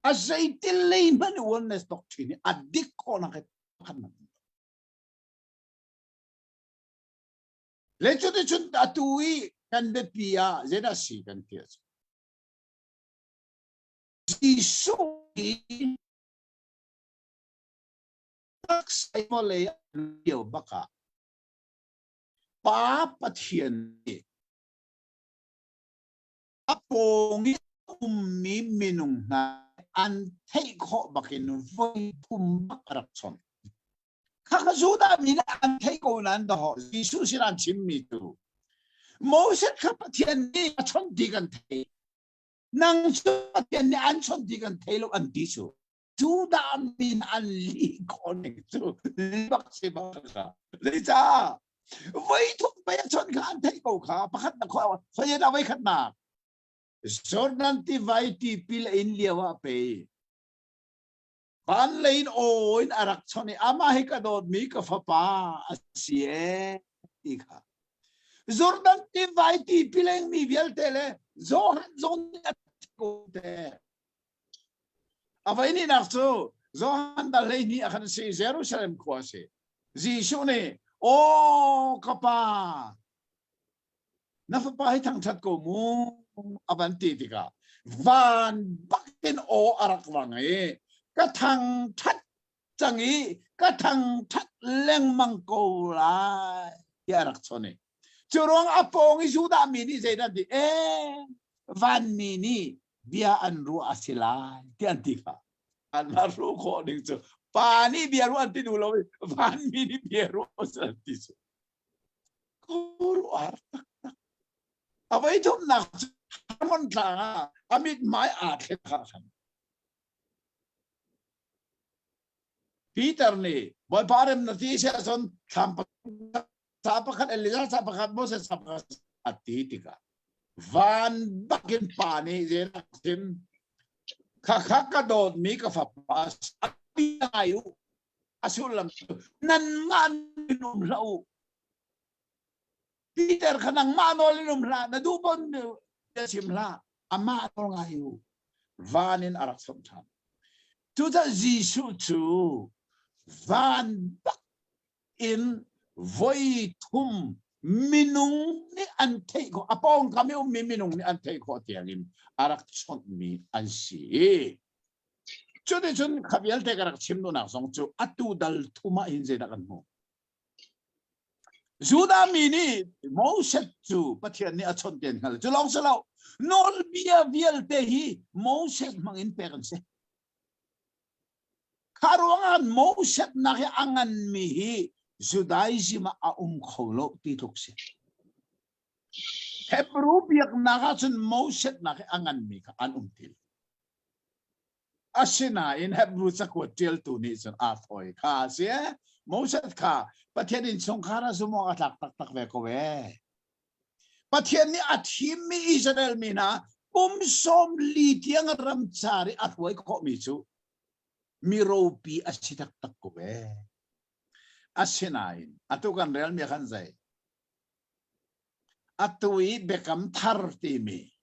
Asay tilay man oneness doctrine adik ko nakitakan. Lecho de chun atui kan de pia zeda si kan pia. Jisu taksay mo le yo baka papathian ni apongi ummi minung na an take hot back in voi pumbak rakson. Kakasuda mina an take on and the hot. Isusiran chimney too. Moset kapatian ni achon digan tay. Nang supatian ni anchon digan tailo and diso. Juda min an li connect to Baksibaka. Lisa. Wait to pay a chon can take oka. Pakat na ko. Saya na wait na. Jordan tivaiti pila inliawa pe. Panlain o in araksoni amahi kadod mi ka fapa asie ika. Jordan tivaiti pila mi vieltele zohan zon atkote. Ava ini nakso zohan daleni akan si Jerusalem kuase. Zishune o kapa. Nafapahi tang chat ko mo. Abanti tika van bakin o arakwangi katang tat changi katang tat leng mangkola ya araksone curong apong isuda mini zaidan di van mini bia anru asila ti antika anru ko ning so pani biaru anti dulo van mini biaru asanti so kuru artak apa itu nak Haman ka amit mai akhir khasan Peter ni boy parem nati siya son sapakat Elisa sapakat Moses sapakat atitika van bakin pani zerakin kakakadod mi kafapas api ayu asulam nan man lau Peter kanang manol la nadubon simla ama ngayu vanin arakson tam tuta jisu tu van bak in voi tum minung ni ante ko apong kami minung ni ante ko tiangin arakson mi ansi chode chun khabial te karak chimno na song chu atu dal thuma inje da kan mo Juda mini Moses tu pathian ni achon ten hal chulong salo nol bia vial te hi Moses mangin perense karuangan Moses na ke angan mi hi Judaism a kholo ti thokse Hebrew biak na ka chun Moses na ke angan mi ka an til asina in Hebrew sa kwatil tu ni son afoy ka siya Moses ka patyan in songkara sumo atak tak tak ve ko ve patyan ni athimi Israel mina som li tiang ramchari afoy ko misu miropi asitak tak ko ve asinain atukan real mi kan zai atui bekam thar ti mi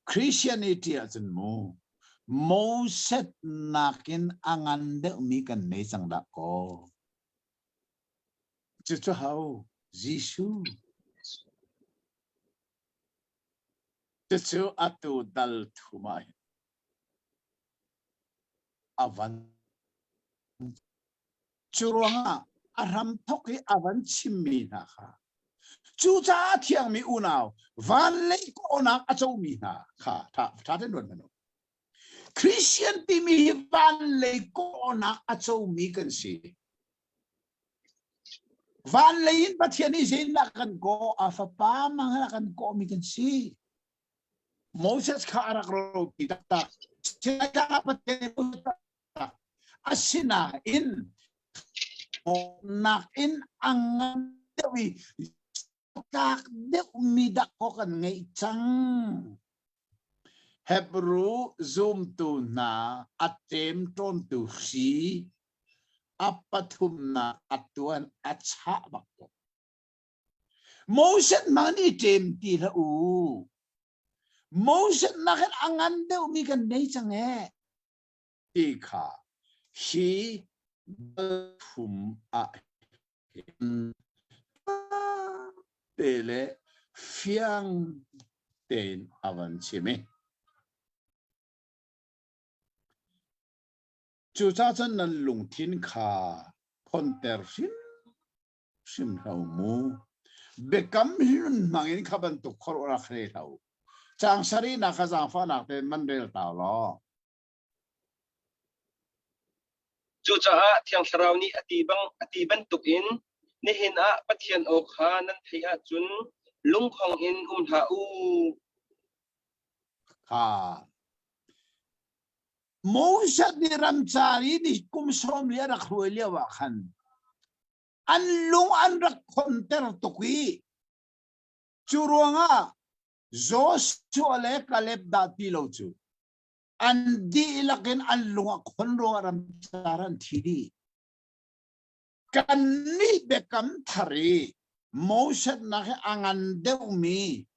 Christianity asin mo Moses nakin angande umikan ne sang da ko. Chuchu hao Jisu. Chuchu atu dal thumai. Avan. Churuanga aram thoki avan chimmi na ka. Chucha tiang mi unaw. Van le ko na achau mi na ka. Ta den don no. Christian ti mi van le ko na achau mi kan si. Van lein pathian izin na kan ko afa pa mga kan ko mi kan si. Moses ka arak ro kita sila ka pathian asina in nakin ang dewi tak de umida ko kan ngay chang Hebrew zoom to na atem ton to si apatum na atuan atsa bakto Moses man item ti la u Moses nakin angan de umikan nay chang ika hi tum a tele fiang ten avan chime chu cha chen nan lung tin kha pon ter sim hau mu bekam hin mangin khaban tu khor ora khre hau chang sari na kha jang fa na te man rel ta lo chu cha a thiang sarau ni atiban tukin ni hin a pathian o kha nan thei a chun lungkhong in tha u kha Moses ni ramchari ni kumsom liya na khruelia wa khan an lung an rak konter tukui churuanga Jos chuale kalep dati lo chu an di ilakin an lunga konro ramcharan thidi kan ni bekam thari Moses na angan deumi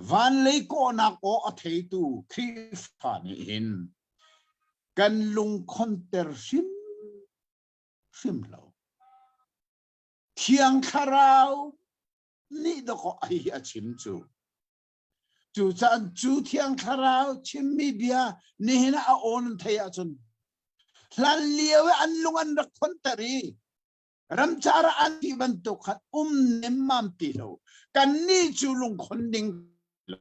van lei ko na ko athei tu khifani in kan lung konter sim lo thiang kharau ni do ko ai achim chu chu chan chu thiang kharau chimmi bia ni hina a on thei a chun hlan liewe an lung an rak konteri ramchara an ti ban to khat nem pi lo kan ni chu lung khonding lo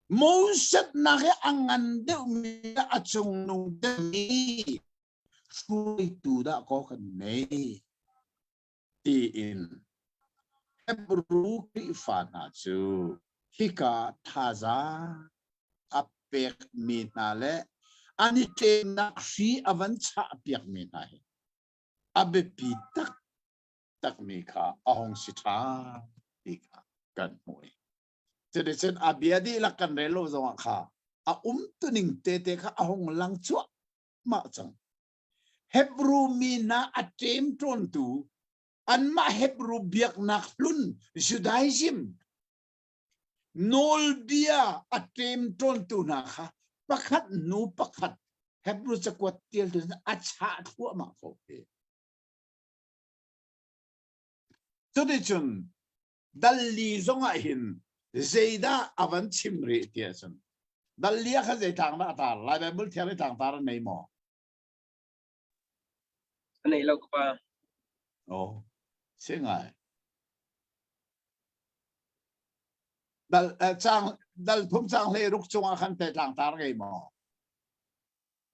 Moses na ke angan de mi achung nung de ni sui tu da ko kan nei ti in Hebrew ki fana chu hika thaza apek mi na le ani te na si avan cha apek mi na he abe pi tak mi kha ahong si tha ika kan moi Citizen abiadi la kan relo zong kha a tuning te kha ahong lang chua ma chang Hebrew mi na atem ton tu an ma Hebrew biak naklun Judaism nol bia atem ton tu na kha pakhat nu pakhat Hebrew sa kwat tiel tu acha thua ma ko pe Citizen dalli zonga hin Zeda avan chimri tiasan. Dalia kha zai tang na ta lai Bible thiam tang ta nei mo. nei lo pa Oh. Singai. Dal phum chang le ruk chung khan te tang ta ngai mo.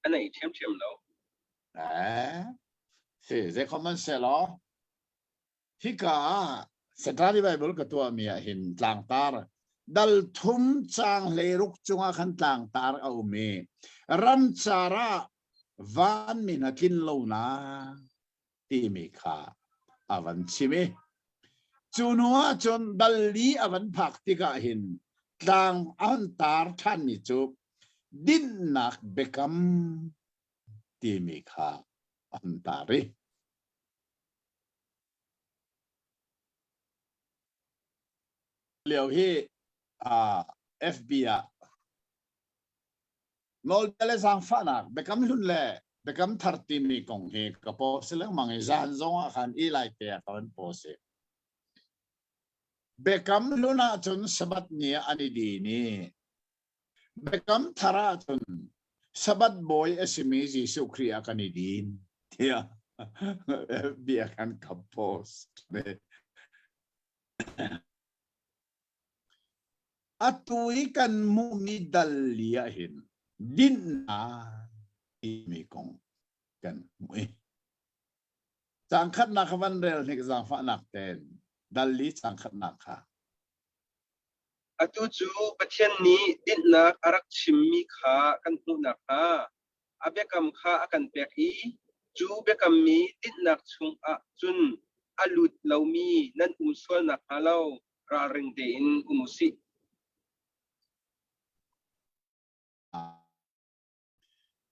anei thiam lo Ze common se lo. Hika Saturday Bible ka tua mi hin tlang tar dal thum chang leruk chunga khan tlang tar a umi ram chara van min hakin lo na ti mi kha avan chimi chunua chon dalli avan phak tika hin tlang an tar than mi chu din nak bekam ti mi kha an tari liều hi FBI nol tele sang fa nak bekam hun le bekam thar ti mi kong he ka po silang mang zan zong a khan i lai te kan po se bekam luna chun sabat ni ani di ni bekam thara chun sabat boy esimi Jesu Kriya kanidin tia bia kan kapos atui kan mumi dalia hin din na imi kong kan mui sangkhat na kawan rel ni sang fa nak ten dali sangkhat na kha atu chu pathian ni din nak arak chimmi kha kan hu nak ha abekam kha akan pek I chu bekam mi din nak chung a chun alut laumi nan sol nak halo ra ring te in umusi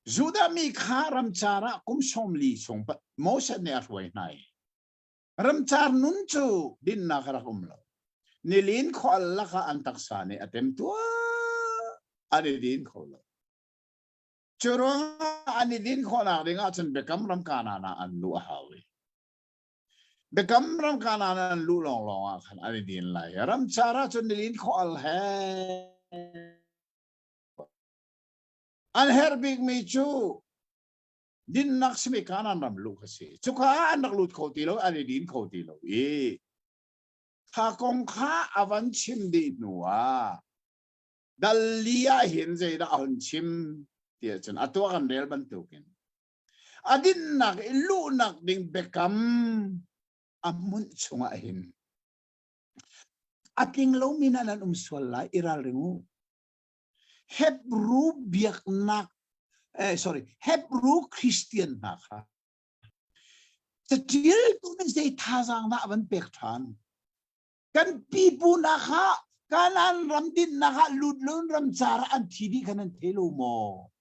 Juda mi kha ram chara kum som li song pa mo sa ne arwai nai ram char nun chu din na kara kum lo nilin ko alla ka antak sane atem tua ani din ko lo churo ani din ko na ringa chen bekam ram kana na an lu hawi bekam ram kana na an lu long long a khan ani din lai ram chara chun nilin ko al he an herbig mi chu din nak simi kanan ram lu kasi chuka anak lut ko tilo ani din ko tilo kha kong kha avan chim di nuwa dalia hin zai da on chim tia chen atwa kan rel ban tukin adin nak ilu nak ding bekam amun chunga hin ating lo minanan umswala iral ringu Hebrew biak nak Hebrew Christian nak ha Tadil tu ni say thazang na avan pektan kan pipu nak ha kanan ramdin nak ha ludlun ram chara an thidi kanan thelo mo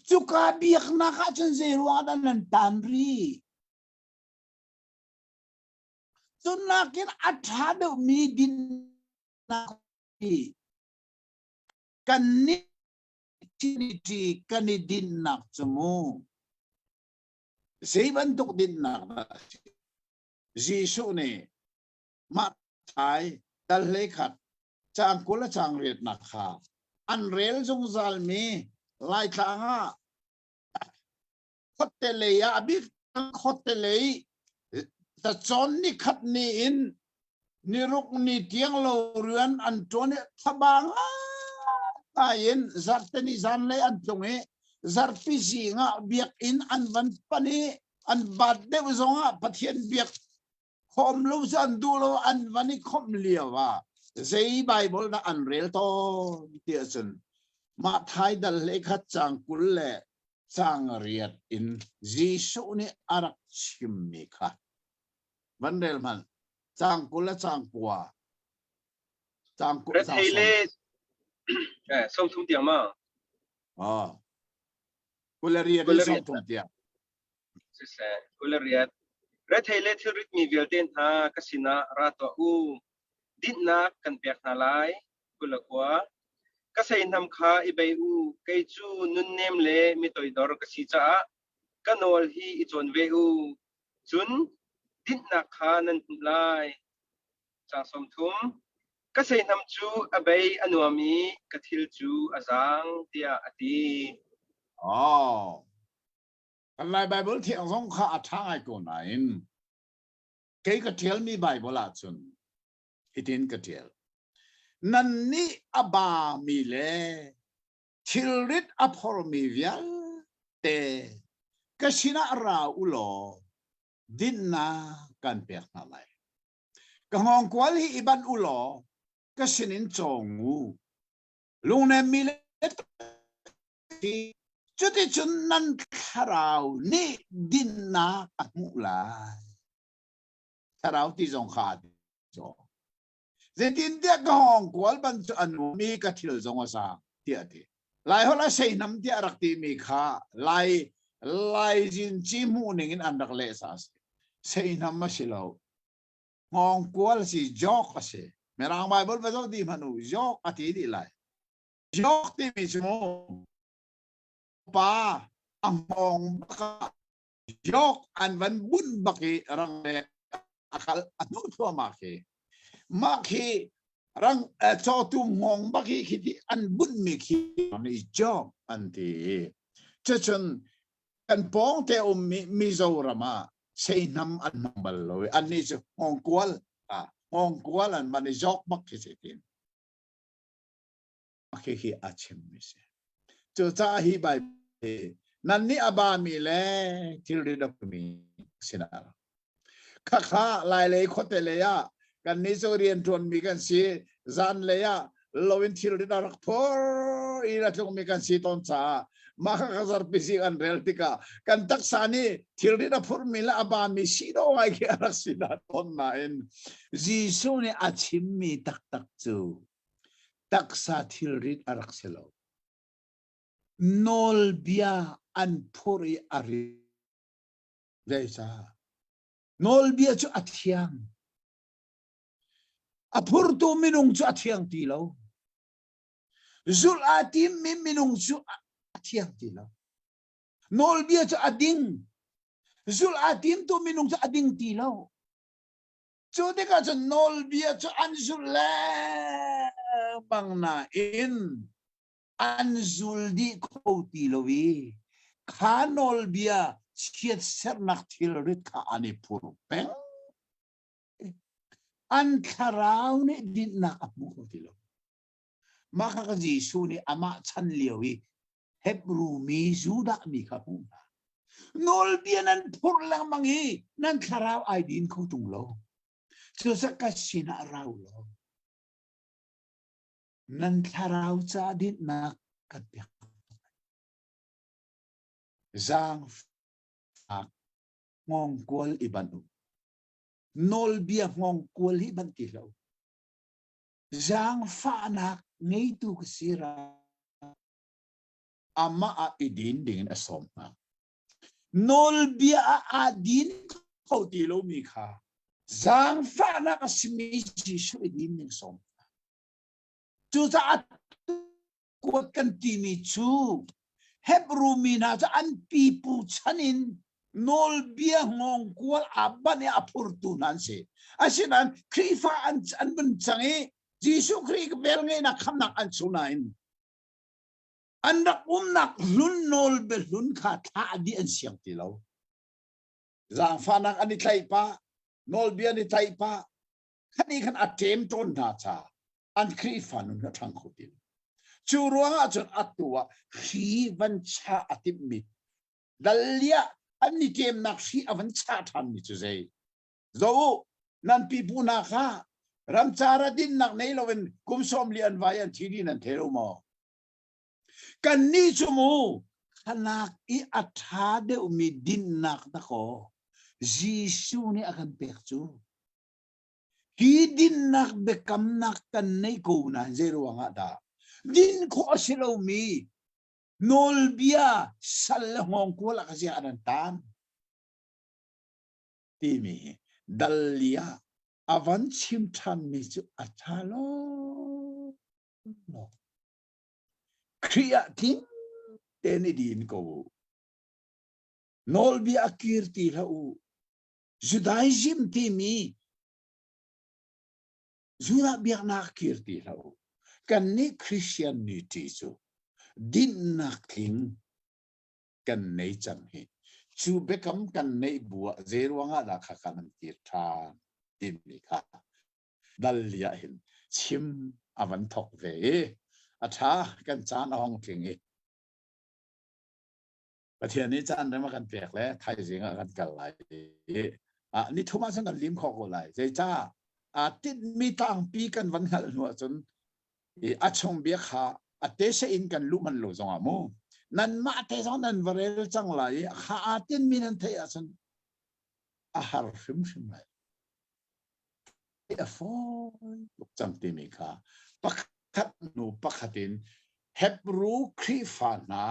chuka biak nak ha chun say ruadan nan tanri sunakin athado mi din nak kaniti kanidin nak sumo say bantuk din nak Jesu ne matai dallekat chang kula chang ret nak kha an rel jong zal mi lai thanga khotele ya abi khotele ta chon ni khat ni in niruk ni tiang lo ruan antone thabang ayen zarteni zanle antunge zarpi zinga biak in anvan pani an badde zonga pathian biak khom lo san dulo anvani khom liawa zei bible na anrel to tiachen ma thai dal lekha chang kulle chang riat in Jesu ni arak chimmi kha vandel man chang kulla chang kwa chang ku chang som thum tiang ma kuleria di som thum tiang se kuleria re thele thirit mi velten ha kasina rato u dinna kan pek na lai kulakwa kasai nam kha ibai u kai chu nun nem le mi toi dor kasi cha kanol hi ichon ve u chun dinna kha nan lai cha som thum kasai nam chu abai anuami kathil chu azang tia ati kan lai bible thiang song kha athang ai ko nain ke ka tell me bible a chun hitin ka tell nan ni aba mi le chilrit apor mi vial te kasina ra ulo dinna kan pek na lai ka ngong kwal hi iban ulo ก็สินินจงงูลุงเนี่ยมีเล็ดจุดที่จุดนั้นคราวนี่ดินนาอันมุลายคราวที่จงขาดจงเจดินเดียกห้องกวลบันจุอันมีกระถิ่นจงว่าสาเดียดีลายหัวละเสียน้ำเดียรักที่มีค่าลายจินจิมูนิ่งอันดักเลสาเสียน้ำมาสิเราห้องกวลสิจอกก็สิเมื่อรางไบเบิลไปดูดีมันจอกอธิดีไลจอกที่มีสมองป้าอังมองยกอันวันบุญบักรังเล่akal anu tua maki rang cho tu ngong baki kiti an bun mi ki ni job anti chachon kan pong te mi zorama sei nam an mambalo an ni ngong kwal an mani jok bak ki sitin maki hi achim mi se cho cha hi bai nan ni aba mi le til ri da mi sinarข้าลายเลยคนแต่เลยอ่ะกันนี้จะเรียนทวนมีกันสีจันเลยอ่ะเราเป็นที่เราได้รักพออีรัชงมีกันสีตอนช้ามาข้าก็จะพิสิกันเรลติกากันตักษานี่ที่เราได้พอมีละอบามีสีโดไอ้แค่รักสีนาตอนนั้นจีซูเนี่ยอาชิมมีตักจูตักษาที่เราได้รักสีเราโนลเบียอันพูริอาริได้จ้านอลเบียจุอัฐยังอภูร์ตูมินุงจุอัฐยังตีเราจุลอาติมมินุงจุอัฐยังตีเรานอลเบียจุอดิงจุลอาติมตูมินุงจุอดิงตีเราจุดที่ก็จะนอลเบียจุอันจุลเลบังนาอินอันจุลดีโคตีเราวีขานอลเบียเชียดเสนักที่ริดข้าอันนี้พูดเป็นอันคาราวนี่ดินนักมุขที่เรามาข้าก็จีสูนี่อามาชันเลียวีเฮบรูมีจูดามีข้าพูดนอลเบียนั้นพูดลังมังฮีนั่นคาราวไอดินเขาตุงเราจะสักกัสินาเราเรานั่นคาราวจะดินนักกันเปียกจางงองกวลอิบันุนอลเบียงองกวลอิบันติเราจางฟ้านักไงตุกสิราอามาอิดินดิ่งอสมมานอลเบียอาดินเขาตีเรามีค่าจางฟ้านักสมิจิสุอิดินดิ่งสมจู่จะกวดกันตีมีจูเฮบรูมีนาจะอันปีปูชันินนอลเบียงงกวลอับบันอาพูร์ตูนันเซอาศัยนั้นครีฟ้าอันเป็นจังเอจิสุครีกเบลเงนักคำนักอันสุนัยอันนักนักลุนนอลเบลุนขาดท่าดีอันเสียงที่เราจางฟ้านักอันนี้ไทยป้านอลเบียนี่ไทยป้าขันนี้ขันอัดเทมต้นนาจาอันครีฟ้านุนทางคนเดียวจูรัวจนอัตัวขีวันชาอติมิดดัลเลียอันนี้เกมนักขีอวันชาทันนี่จุเซโจนั่นปีปูนาคารำจาระดินนักในเราเป็นกุมสมเลียนไว้อันที่นี่นั่นเทโรมอกันนี่ชั่วโมงขนาดอีอัฐาเดอุมีดินนักตะโกจีซูนี่อากันเปิกจูฮีดินนักเบกำนักกันในกูนะเจรวงอาดาดินโคสิโลมีนอลเบียสัลฮองกัวละกษีอันตันที่มีดัลเลียอวันชิมทันมีจุอัฐาโลครียตินเตนิดินกูนอลเบียคิร์ติลาอูจุดายจิมที่มีจุดาเบียนักคิร์ติลาอูกันนี่คริสเตียนนิติจูดินนักทิ้งกันในจังเหจูเบคำกันในบัวเจรวงอาดาขกันติดทานดินนี่ค่ะดัลเลียเห็นชิมอวันทอกเวอาชากันจานห้องทิ้งประเทศนี้จานได้มากันเปียกแล้วไทยจริงกันกันไหลนี่ทุกมาสังกันลิ้มคอกันไหลใจจ้า ติดมีต่างปีกันวันหันหัวจนอาชงเบียขาเตเชอินกันลุมันโลจงอาโมนั่นมาเตจงนั่นวเรลจังไรข้าตินมีนันเทียจนอาหารฟิมเลยฟอยลุกจังตีมีค่ะปักขัดนูปักขัดินเฮบรูครีฟานา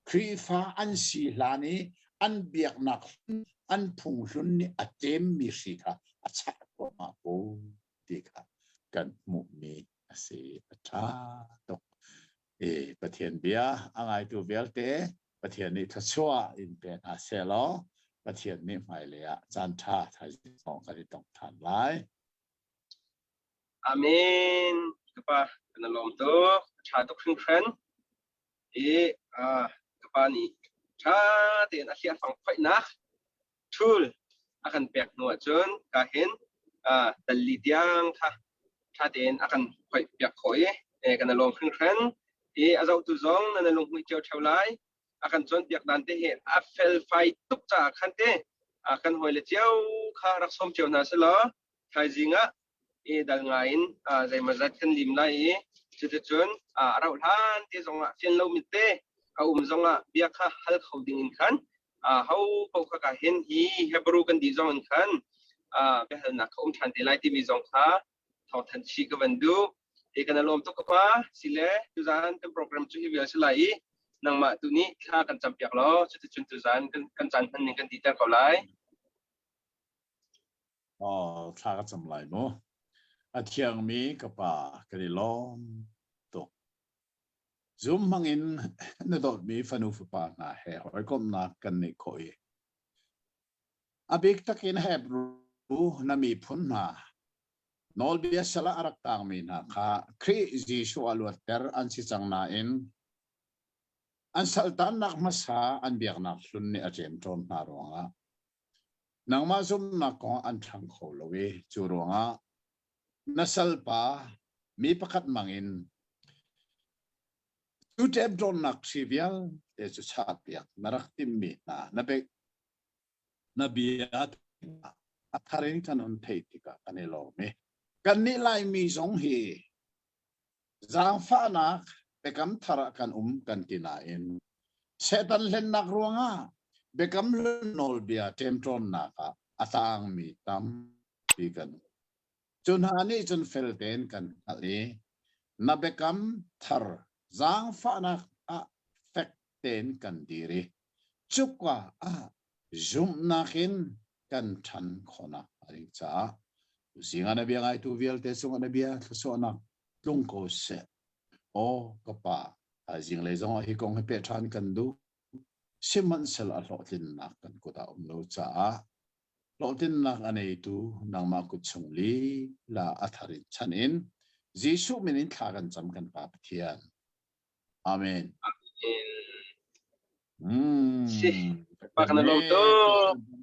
ครีฟาอันสีลานีอันเบียกนักอันพุงลุนนี่อัเจมมีสิค่ะอัชาโกมาโบดีค่ะกันมุมีอาศัยอัชาตกประเทศเบียอะไรตัวเวลเตประเทศนี้ทัชวาอินเป็นอาเซโลประเทศนี้ไม่เลยอ่ะจันทาไทยสองกันที่ต้องทานไลAmin. Kepa penolong tu chatuk kren kepa ni cha ten asia fang phai nak thul akan pek nuat chun kahin dali tiang cha ten akan phai pek khoi kanalong kren azau tu zong nanalong hui cheu cheu lai akan chon pek dan te he afel phai tuk cha khan te akan hoi le cheu kha rak som cheu na se lo thai jinga dal ngain zai mazat kan lim lai chun rau than te zonga fian lo mit te zonga bia kha hal khoding in khan hau ko ka hen hi hebru kan di zong in khan be hal na khom than te lai ti mi zong kha thau than chi ka ban du kan lom to ka pa sile tu zan tem program chu hi wi lai nang ma tu ni kha kan cham piak lo chun tu zan kan chan han ning kan di ta ko lai ถ้าก็จำไรมั้งเที่ยงมีก็ป่ากระล้อมตกซุ่มมังอินนั่นดอกมีฟันุฟปานาเฮไอ้ก็นักกันในคอยบิกตะกินเฮบรูน่ามีพุนนานอลเบียสละรักต่างมีนะค่ะคริจิชัวลวดเตอร์อันสิจังนาอินอันสัลตันนักมาสาอันเบียกนักสุนนี่อาเจมจนนารวงนังมาซุ่มนักของอันทางเขาลวีจูรวงnasalpa mi pakat mangin tu tem don nak sivial te chu chat piak narak tim mi na nabek nabiat atharin kanon theitika kanelo me kan ni lai mi zong hi zang fa nak bekam thara kan kan tinain setan len nak ruanga bekam nol bia tem don naka atang mi tam pikan chun hani chun felten kan ali na bekam thar zang fa na fekten kan diri chukwa zoom nakin kan than khona ari cha singa na biang ai tu vial te sunga na bia so na lung ko se o kapa jing le zong hi kong pe than kan du siman sel a lo tin na kan ko da no cha lo tin nak anei tu nang ma ku chungli la atharin chanin jisu minin thagan cham kan pa pathian amen pa kana lo to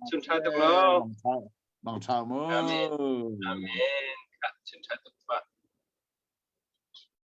chun tha tok lo bang tha mo amen chun tha tok pa